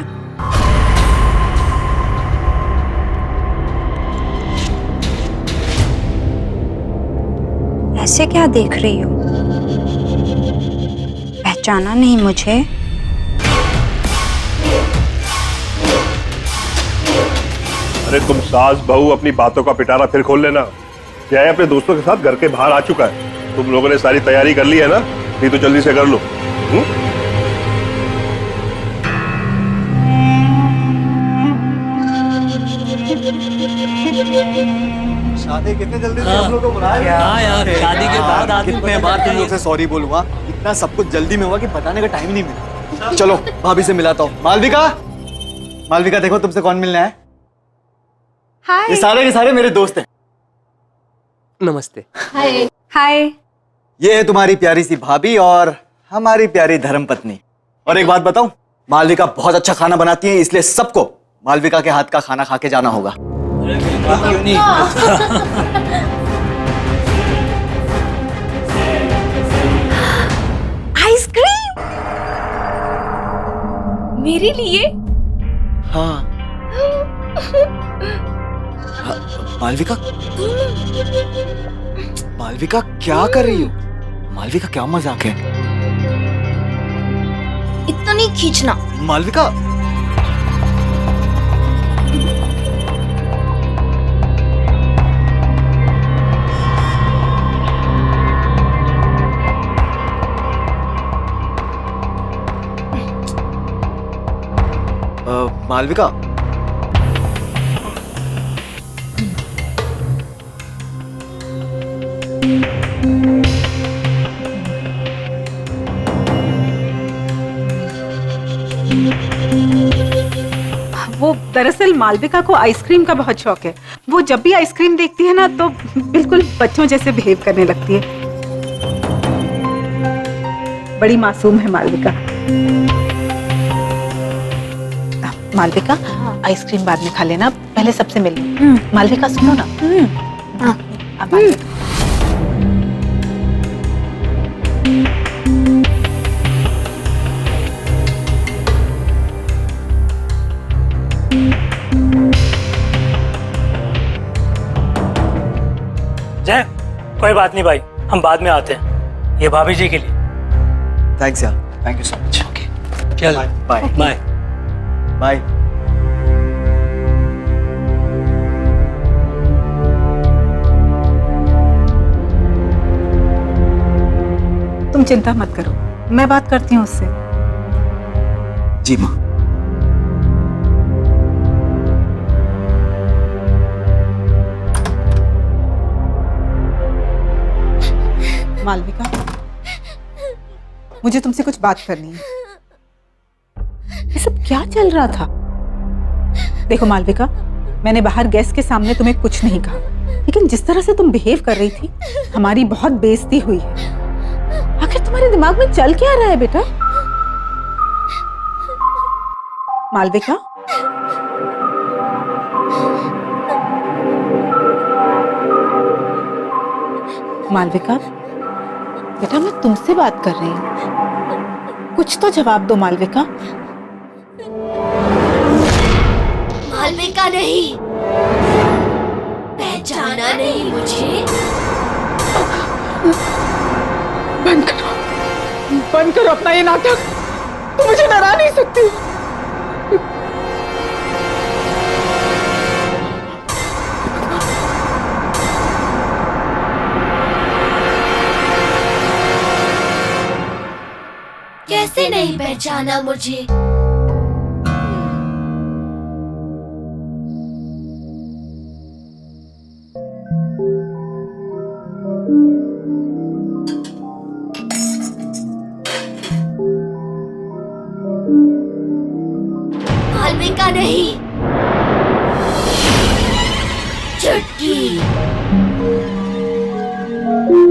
ऐसे क्या देख रही हो? पहचाना नहीं मुझे? अरे तुम सास बहू अपनी बातों का पिटारा फिर खोल लेना। जय अपने दोस्तों के साथ घर के बाहर आ चुका है। तुम लोगों ने सारी तैयारी कर ली है ना? नहीं तो जल्दी से कर लो। शादी कितने जल्दी से हम लोग को बुलाया? हाँ यार, शादी के बाद आदमी कितने बार तुम लोग से सॉरी बोलूंगा, इतना सब कुछ जल्दी में हुआ कि बताने का टाइम नहीं मिला। चलो भाभी से मिलाता हूँ। मालविका, मालविका देखो तुमसे कौन मिलना है। हाय। ये सारे के सारे मेरे दोस्त हैं। नमस्ते। हाय। हाय। ये है तुम्हारी प्यारी सी भाभी और हमारी प्यारी धर्मपत्नी। और एक बात बताऊं, मालविका बहुत अच्छा खाना बनाती है, इसलिए सबको मालविका के हाथ का खाना खा के जाना होगा। क्यों नहीं? आइसक्रीम मेरे लिए? हाँ। मालविका, मालविका क्या कर रही हो? मालविका क्या मजाक है? इतना नहीं खींचना। मालविका मालविका वो दरअसल मालविका को आइसक्रीम का बहुत शौक है। वो जब भी आइसक्रीम देखती है ना तो बिल्कुल बच्चों जैसे बिहेव करने लगती है। बड़ी मासूम है मालविका। मालविका, आइसक्रीम बाद में खा लेना, पहले सबसे मिल लो। मालविका सुनो ना। अब मालविका। जय, कोई बात नहीं भाई, हम बाद में आते हैं। ये भाभी जी के लिए। थैंक्स यार, thank you so much. Okay, चल बाय बाय बाय। तुम चिंता मत करो, मैं बात करती हूँ उससे। जी माँ। मालविका, मुझे तुमसे कुछ बात करनी है। ये सब क्या चल रहा था? देखो मालविका, मैंने बाहर गेस्ट के सामने तुम्हें कुछ नहीं कहा, लेकिन जिस तरह से तुम बिहेव कर रही थी, हमारी बहुत बेइज्जती हुई है। आखिर तुम्हारे दिमाग में चल क्या रहा है बेटा? मालविका, मालविका, बेटा मैं तुमसे बात कर रही हूँ, कुछ तो जवाब दो मालविका। मालविका नहीं, पहचाना नहीं मुझे? बंद करो अपना ये नाटक, तुम मुझे डरा नहीं सकती। कैसे नहीं पहचाना मुझे? मालविका नहीं, चुटकी।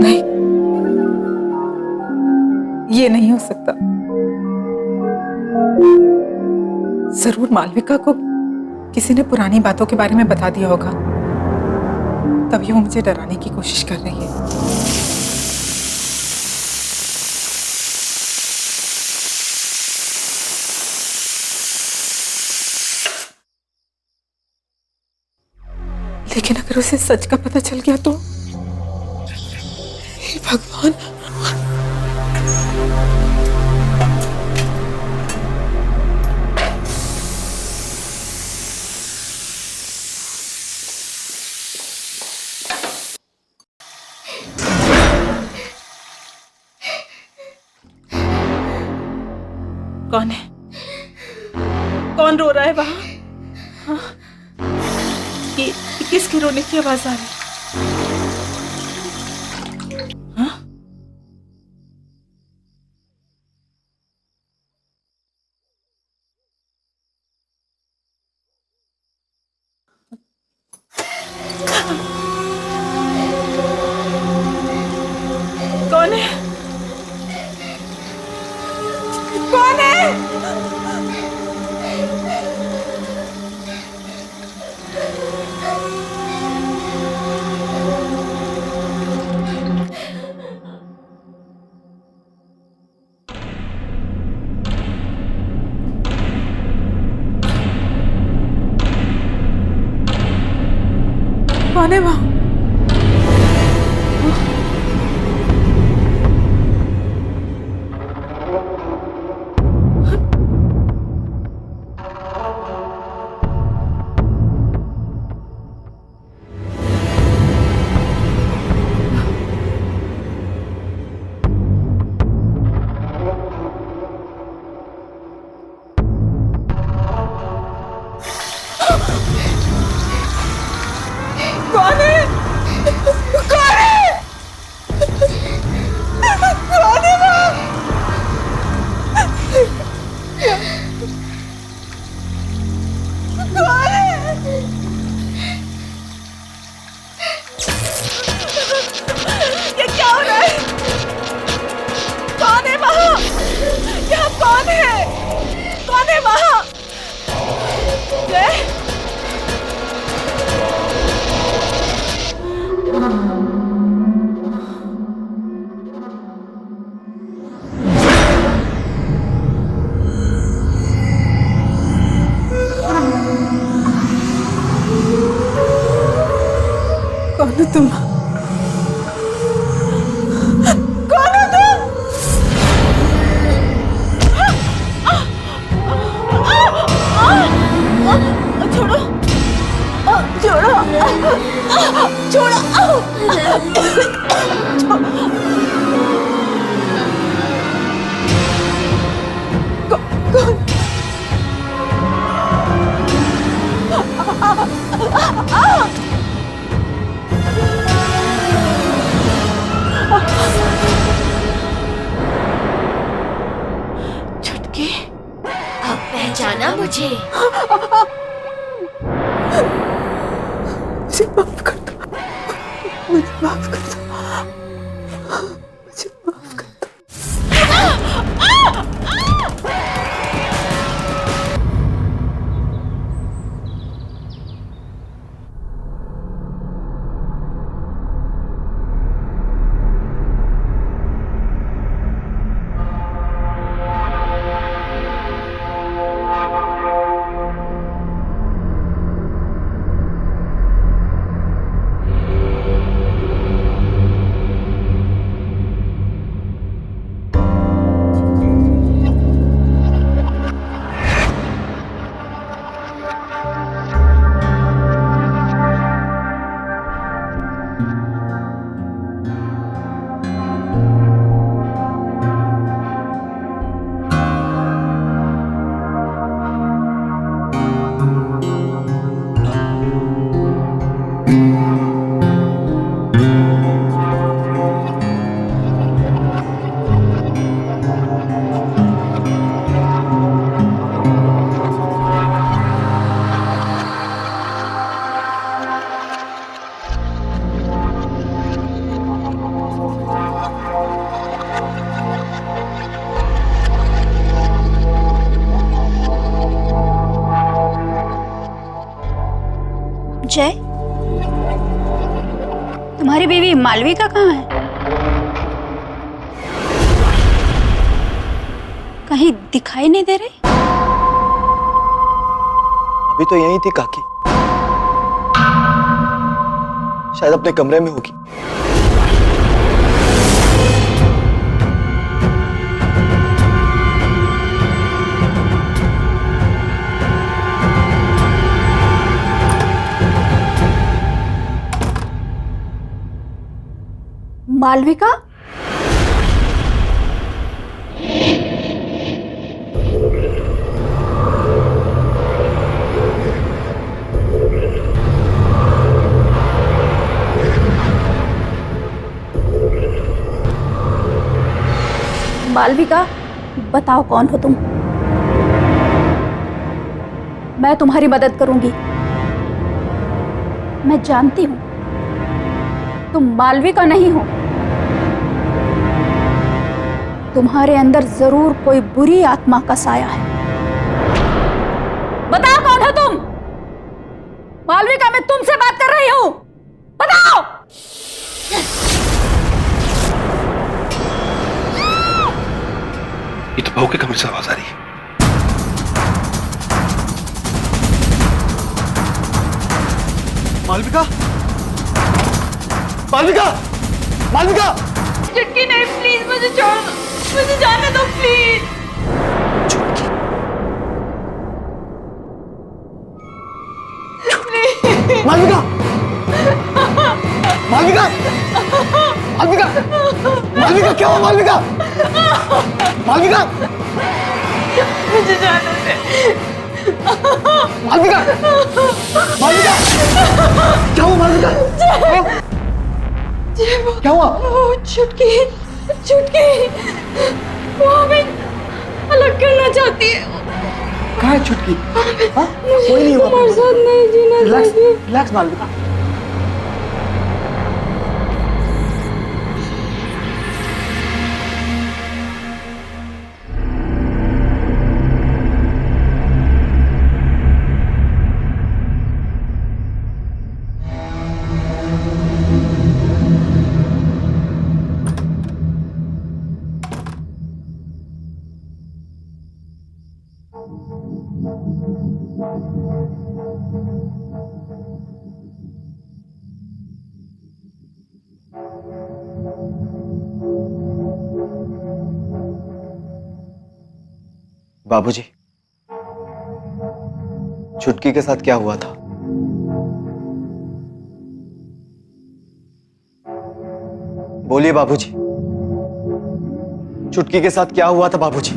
नहीं, ये नहीं हो सकता। जरूर मालविका को किसी ने पुरानी बातों के बारे में बता दिया होगा, तभी वो मुझे डराने की कोशिश कर रही है। लेकिन अगर उसे सच का पता चल गया तो? हे भगवान। कौन है? कौन रो रहा है वहां? हाँ? ये किसकी रोने की आवाज आ रही है? हाँ? कौन है? कौन है? कौन है वहां? कौन है? कौन है? कौन है वहां? कौन है? ये क्या हो रहा है? कौन है वहां? यहाँ कौन है? कौन है वहां? जय? कौन हो तुम? कौन हो तुम? छोड़ो, छोड़ो, छोड़ो। कौन? चुटकी, अब पहचाना मुझे? मुझे माफ कर दो, मुझे माफ कर दो, मुझे माफ कर दो। मालविका कहाँ है? कहीं दिखाई नहीं दे रही। अभी तो यही थी काकी, शायद अपने कमरे में होगी। मालविका? मालविका, बताओ कौन हो तुम? मैं तुम्हारी मदद करूंगी। मैं जानती हूं तुम मालविका नहीं हो। तुम्हारे अंदर जरूर कोई बुरी आत्मा का साया है। बताओ कौन हो तुम? मालविका, मैं तुमसे बात कर रही हूं, बताओ। ये तो बहू के कमरे से आवाज आ रही है। मालविका, मालविका, मालविका! चुटकी नहीं, प्लीज मुझे छोड़ दो, मुझे जाने दो प्लीज। मालविका, मालविका, मालविका, मालविका, क्या हुआ मालविका? मालविका, मुझे जाने दे। मालविका, मालविका, क्या हुआ मालविका? क्या हुआ? चुटकी, चुटकी, वो हमें अलग करना चाहती है। कहाँ है छुटकी? हाँ? कोई नहीं हुआ। तुम्हारे साथ नहीं जीना चाहिए। रिलैक्स मालविका। बाबूजी, छुटकी के साथ क्या हुआ था? बोलिए बाबूजी, छुटकी के साथ क्या हुआ था बाबूजी?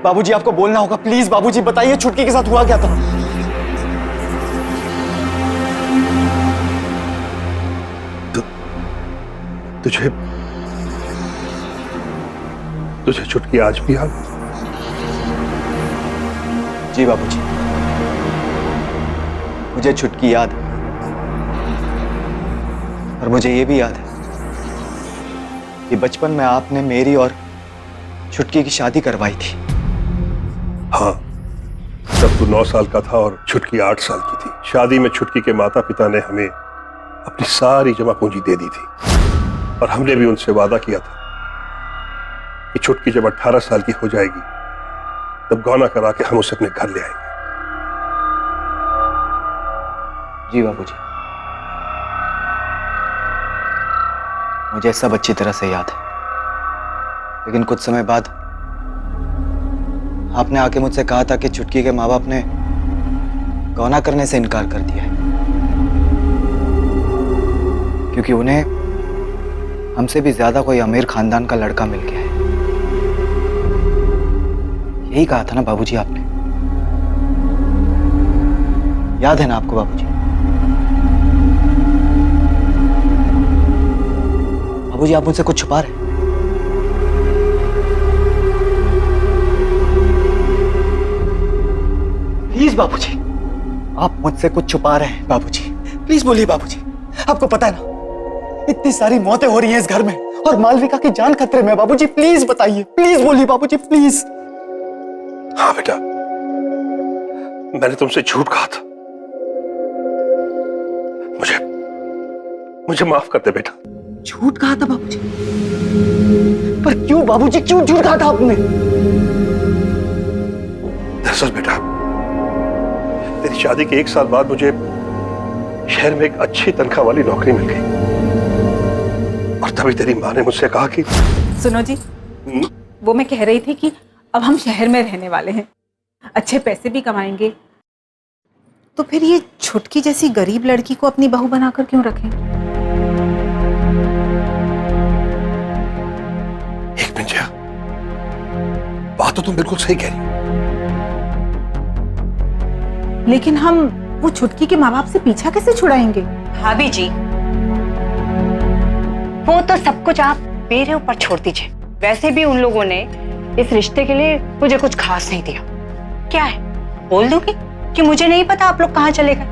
बाबूजी, आपको बोलना होगा, प्लीज बाबूजी बताइए, छुटकी के साथ हुआ क्या था? तुझे छुटकी आज भी याद? जी बाबूजी, मुझे छुटकी याद है। और मुझे ये भी याद है कि बचपन में आपने मेरी और छुटकी की शादी करवाई थी। हाँ, तब तू 9 साल का था और छुटकी 8 साल की थी। शादी में छुटकी के माता पिता ने हमें अपनी सारी जमा पूंजी दे दी थी और हमने भी उनसे वादा किया था कि छुटकी जब 18 साल की हो जाएगी तब गौना करा के हम उसे अपने घर ले आएंगे। जी बाबूजी, मुझे सब अच्छी तरह से याद है। लेकिन कुछ समय बाद आपने आके मुझसे कहा था कि छुटकी के माँ बाप ने गौना करने से इनकार कर दिया है क्योंकि उन्हें हमसे भी ज्यादा कोई अमीर खानदान का लड़का मिल गया है। यही कहा था ना बाबूजी आपने? याद है ना आपको बाबूजी? बाबूजी, आप मुझसे कुछ छुपा रहे हैं? प्लीज बाबूजी, आप मुझसे कुछ छुपा रहे हैं बाबूजी। प्लीज बोलिए बाबूजी। आपको पता है ना, इतनी सारी मौतें हो रही हैं इस घर में और मालविका की जान खतरे में। बाबूजी प्लीज बताइए, प्लीज बोलिए बाबूजी, प्लीज। हाँ बेटा, मैंने तुमसे झूठ कहा था। मुझे माफ कर दे बेटा। झूठ कहा था बाबूजी? पर क्यों बाबूजी, क्यों झूठ कहा था आपने? दरअसल बेटा, तेरी शादी के 1 साल बाद मुझे शहर में एक अच्छी तनख्वाह वाली नौकरी मिल गई और तभी तेरी माँ ने मुझसे कहा कि सुनो जी, वो मैं कह रही थी कि अब हम शहर में रहने वाले हैं, अच्छे पैसे भी कमाएंगे, तो फिर ये छुटकी जैसी गरीब लड़की को अपनी बहू बनाकर क्यों रखें? एक मिनट, बात तो तुम बिल्कुल सही कह रही हो, लेकिन हम वो छुटकी के माँ बाप से पीछा कैसे छुड़ाएंगे? भाभी जी, वो तो सब कुछ आप मेरे ऊपर छोड़ दीजिए। वैसे भी उन लोगों ने इस रिश्ते के लिए मुझे कुछ खास नहीं दिया। क्या है, बोल दूंगी कि मुझे नहीं पता आप लोग कहाँ चले गए।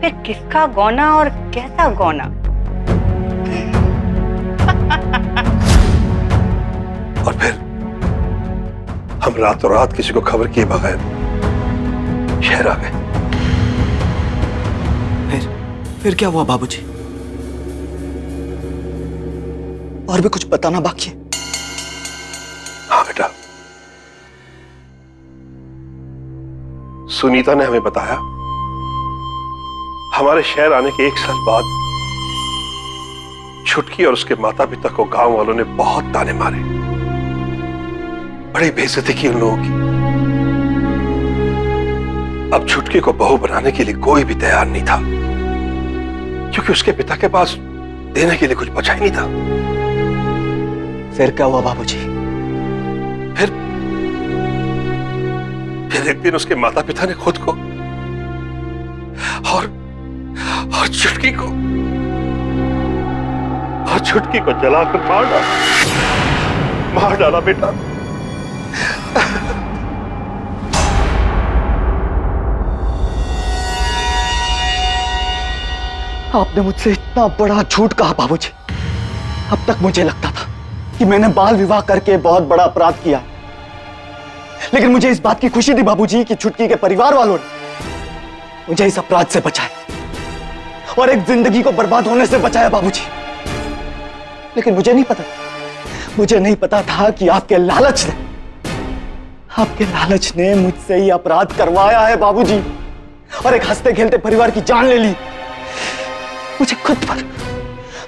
फिर किसका गौना और कैसा गौना। और फिर हम रातों रात किसी को खबर किए बगैर शहर आ गए। फिर क्या हुआ बाबूजी? और भी कुछ बताना बाकी है? हाँ बेटा, सुनीता ने हमें बताया हमारे शहर आने के 1 साल बाद छुटकी और उसके माता पिता को गांव वालों ने बहुत ताने मारे, बड़ी बेइज्जती की उन लोगों की। अब छुटकी को बहू बनाने के लिए कोई भी तैयार नहीं था, क्योंकि उसके पिता के पास देने के लिए कुछ बचा ही नहीं था। फिर क्या हुआ बाबूजी? फिर एक दिन उसके माता पिता ने खुद को और छुटकी को जलाकर मार डाला बेटा। आपने मुझसे इतना बड़ा झूठ कहा बाबूजी। अब तक मुझे लगता था कि मैंने बाल विवाह करके बहुत बड़ा अपराध किया, लेकिन मुझे इस बात की खुशी थी बाबूजी कि छुटकी के परिवार वालों ने मुझे इस अपराध से बचाया और एक जिंदगी को बर्बाद होने से बचाया बाबूजी। लेकिन मुझे नहीं पता था कि आपके लालच ने मुझसे ये अपराध करवाया है बाबूजी, और एक हंसते खेलते परिवार की जान ले ली।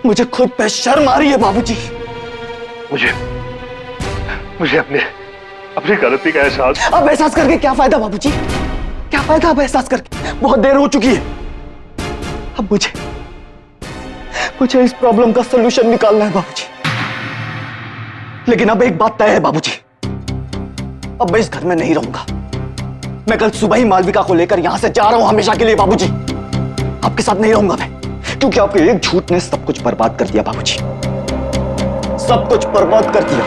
मुझे खुद पे शर्म आ रही है बाबूजी। मुझे अपनी गलती का एहसास। अब एहसास करके क्या फायदा बाबूजी? क्या फायदा अब एहसास करके? बहुत देर हो चुकी है। अब मुझे इस प्रॉब्लम का सलूशन निकालना है बाबूजी। लेकिन अब एक बात तय है बाबूजी, अब मैं इस घर में नहीं रहूंगा। मैं कल सुबह ही मालविका को लेकर यहां से जा रहा हूं हमेशा के लिए बाबूजी। आपके साथ नहीं रहूंगा मैं, क्योंकि आपके एक झूठ ने सब कुछ बर्बाद कर दिया बाबूजी, सब कुछ बर्बाद कर दिया।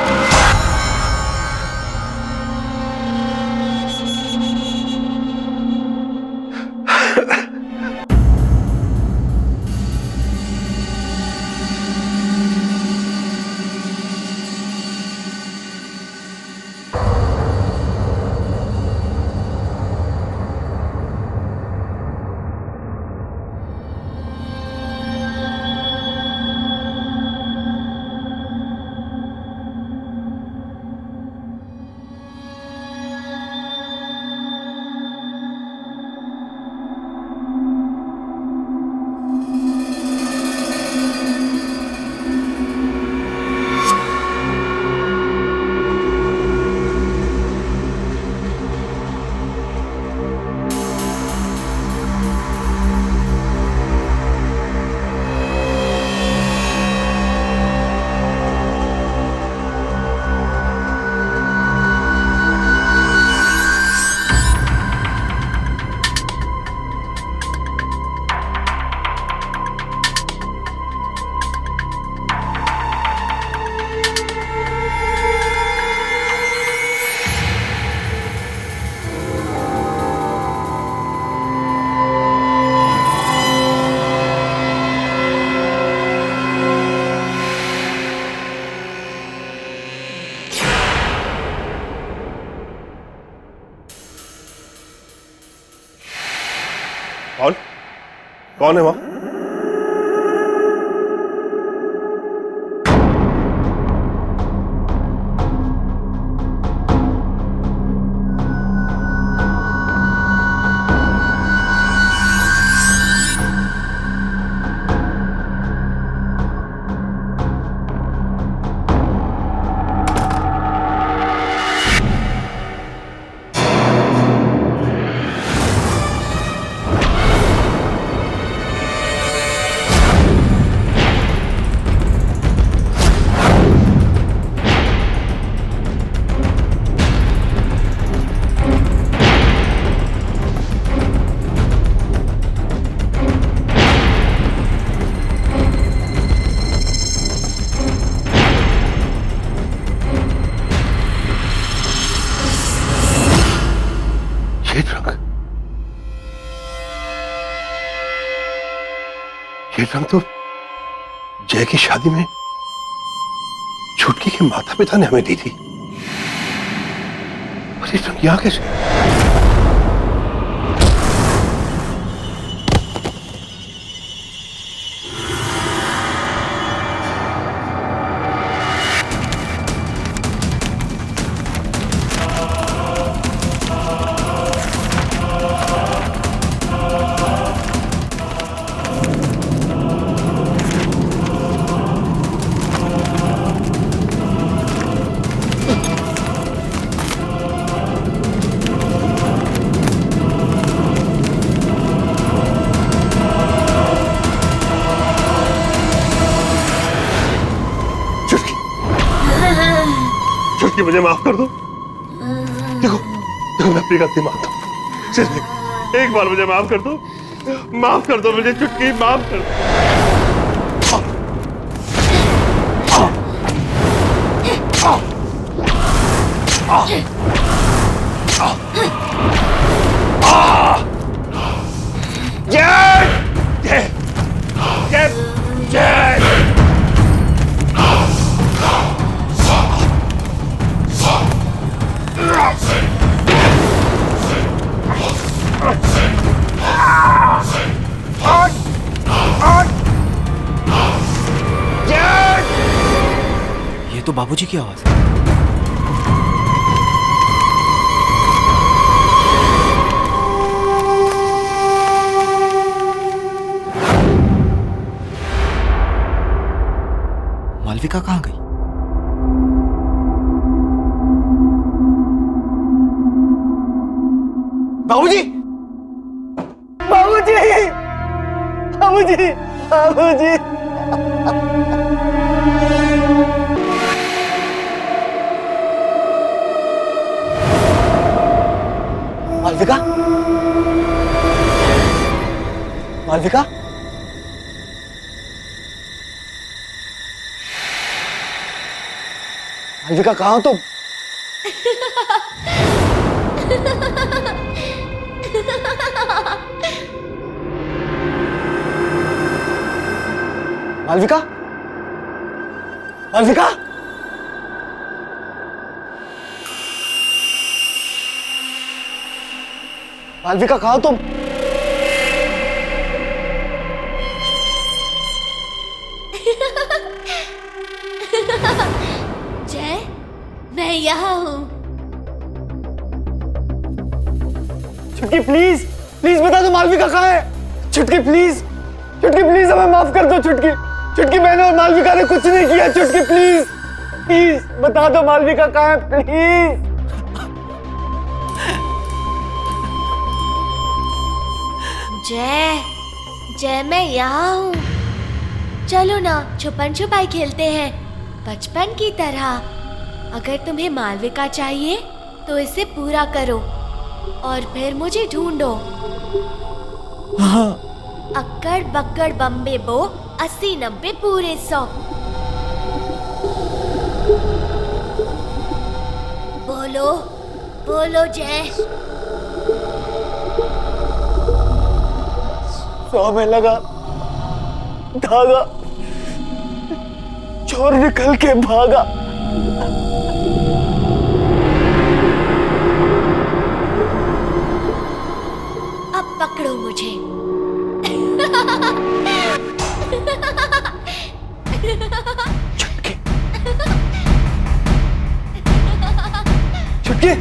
कौन है वहां? ये रंग तो जय की शादी में छुटकी के माता पिता ने हमें दी थी, और ये रंग यहां कैसे? कि मुझे माफ कर दो। देखो देखो मैं अपनी गलती मानता हूँ, सिर्फ एक बार मुझे माफ कर दो, माफ कर दो मुझे चुटकी, माफ कर ये तो बाबूजी की आवाज है। मालविका कहाँ गई? बाबूजी, बाबूजी, बाबूजी, बाबूजी। मालविका, मालविका, मालविका कहाँ हो तुम? मालविका, मालविका, मालविका कहाँ तुम? जय, मैं यहाँ हूँ। छुटकी प्लीज, प्लीज बता दो मालविका कहाँ है। छुटकी प्लीज, छुटकी प्लीज हमें माफ कर दो। छुटकी, छुटकी मैंने और मालविका ने कुछ नहीं किया। छुटकी प्लीज, प्लीज बता दो मालविका कहाँ है, प्लीज। जय, जय मैं यहाँ हूँ। चलो ना छुपन छुपाई खेलते हैं बचपन की तरह। अगर तुम्हें मालविका चाहिए तो इसे पूरा करो और फिर मुझे ढूंढो। हाँ। अक्कड़ बक्कड़ बम्बे बो 80-90 पूरे 100। बोलो बोलो जय। 100 में लगा धागा, चोर निकल के भागा। अब पकड़ो मुझे। छुटकी, छुटकी,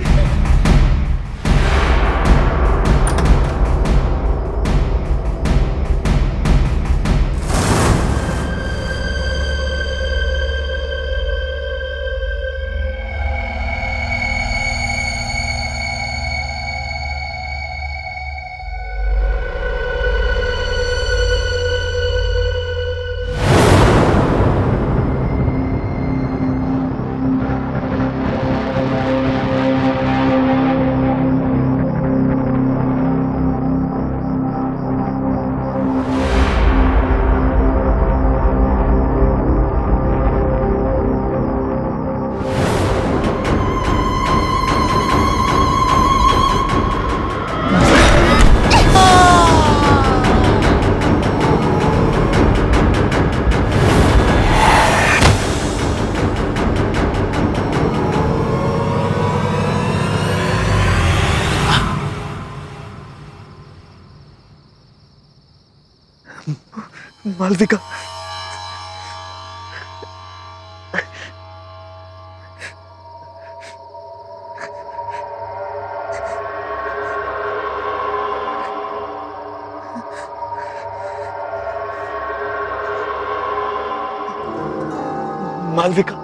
मालविका, मालविका,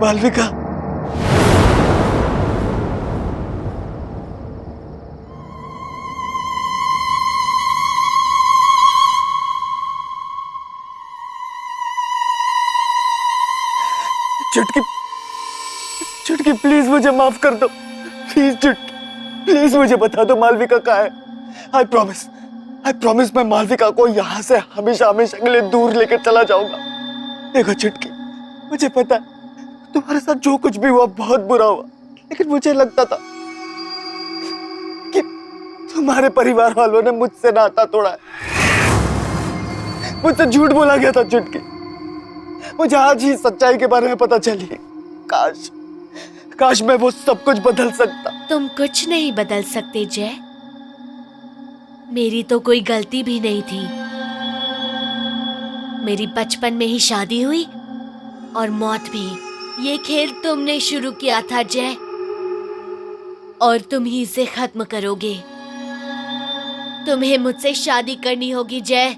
मालविका, चुटकी, चुटकी प्लीज मुझे माफ कर दो, प्लीज चुटकी, प्लीज मुझे बता दो मालविका कहाँ है। आई प्रॉमिस मैं मालविका को यहाँ से हमेशा हमेशा के लिए दूर लेकर चला जाऊंगा। देखो चुटकी, मुझे पता है तुम्हारे साथ जो कुछ भी हुआ बहुत बुरा हुआ, लेकिन मुझे लगता था कि तुम्हारे परिवार वालों ने मुझसे नाता तोड़ा है, मुझसे झूठ बोला गया था चुटकी। मुझे आज ही सच्चाई के बारे में पता चली। काश मैं वो सब कुछ बदल सकता। तुम कुछ नहीं बदल सकते जय, मेरी तो कोई गलती भी नहीं थी। मेरी बचपन में ही शादी हुई और मौत भी। ये खेल तुमने शुरू किया था जय, और तुम ही इसे खत्म करोगे। तुम्हें मुझसे शादी करनी होगी जय।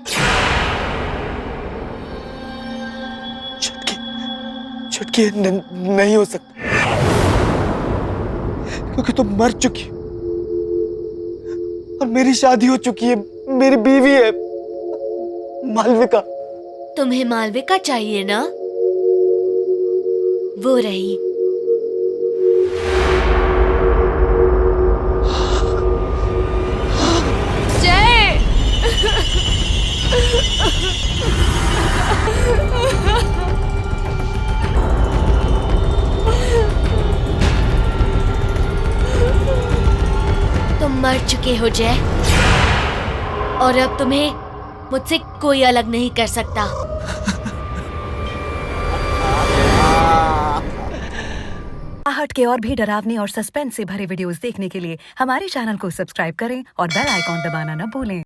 चुटकी नहीं हो सकता, क्योंकि तुम मर चुकी हो और मेरी शादी हो चुकी है, मेरी बीवी है मालविका। तुम्हें मालविका चाहिए ना, वो रही। जय तुम मर चुके हो जय, और अब तुम्हें मुझसे कोई अलग नहीं कर सकता। आहट के और भी डरावने और सस्पेंस से भरे वीडियोस देखने के लिए हमारे चैनल को सब्सक्राइब करें और बेल आइकॉन दबाना न भूलें।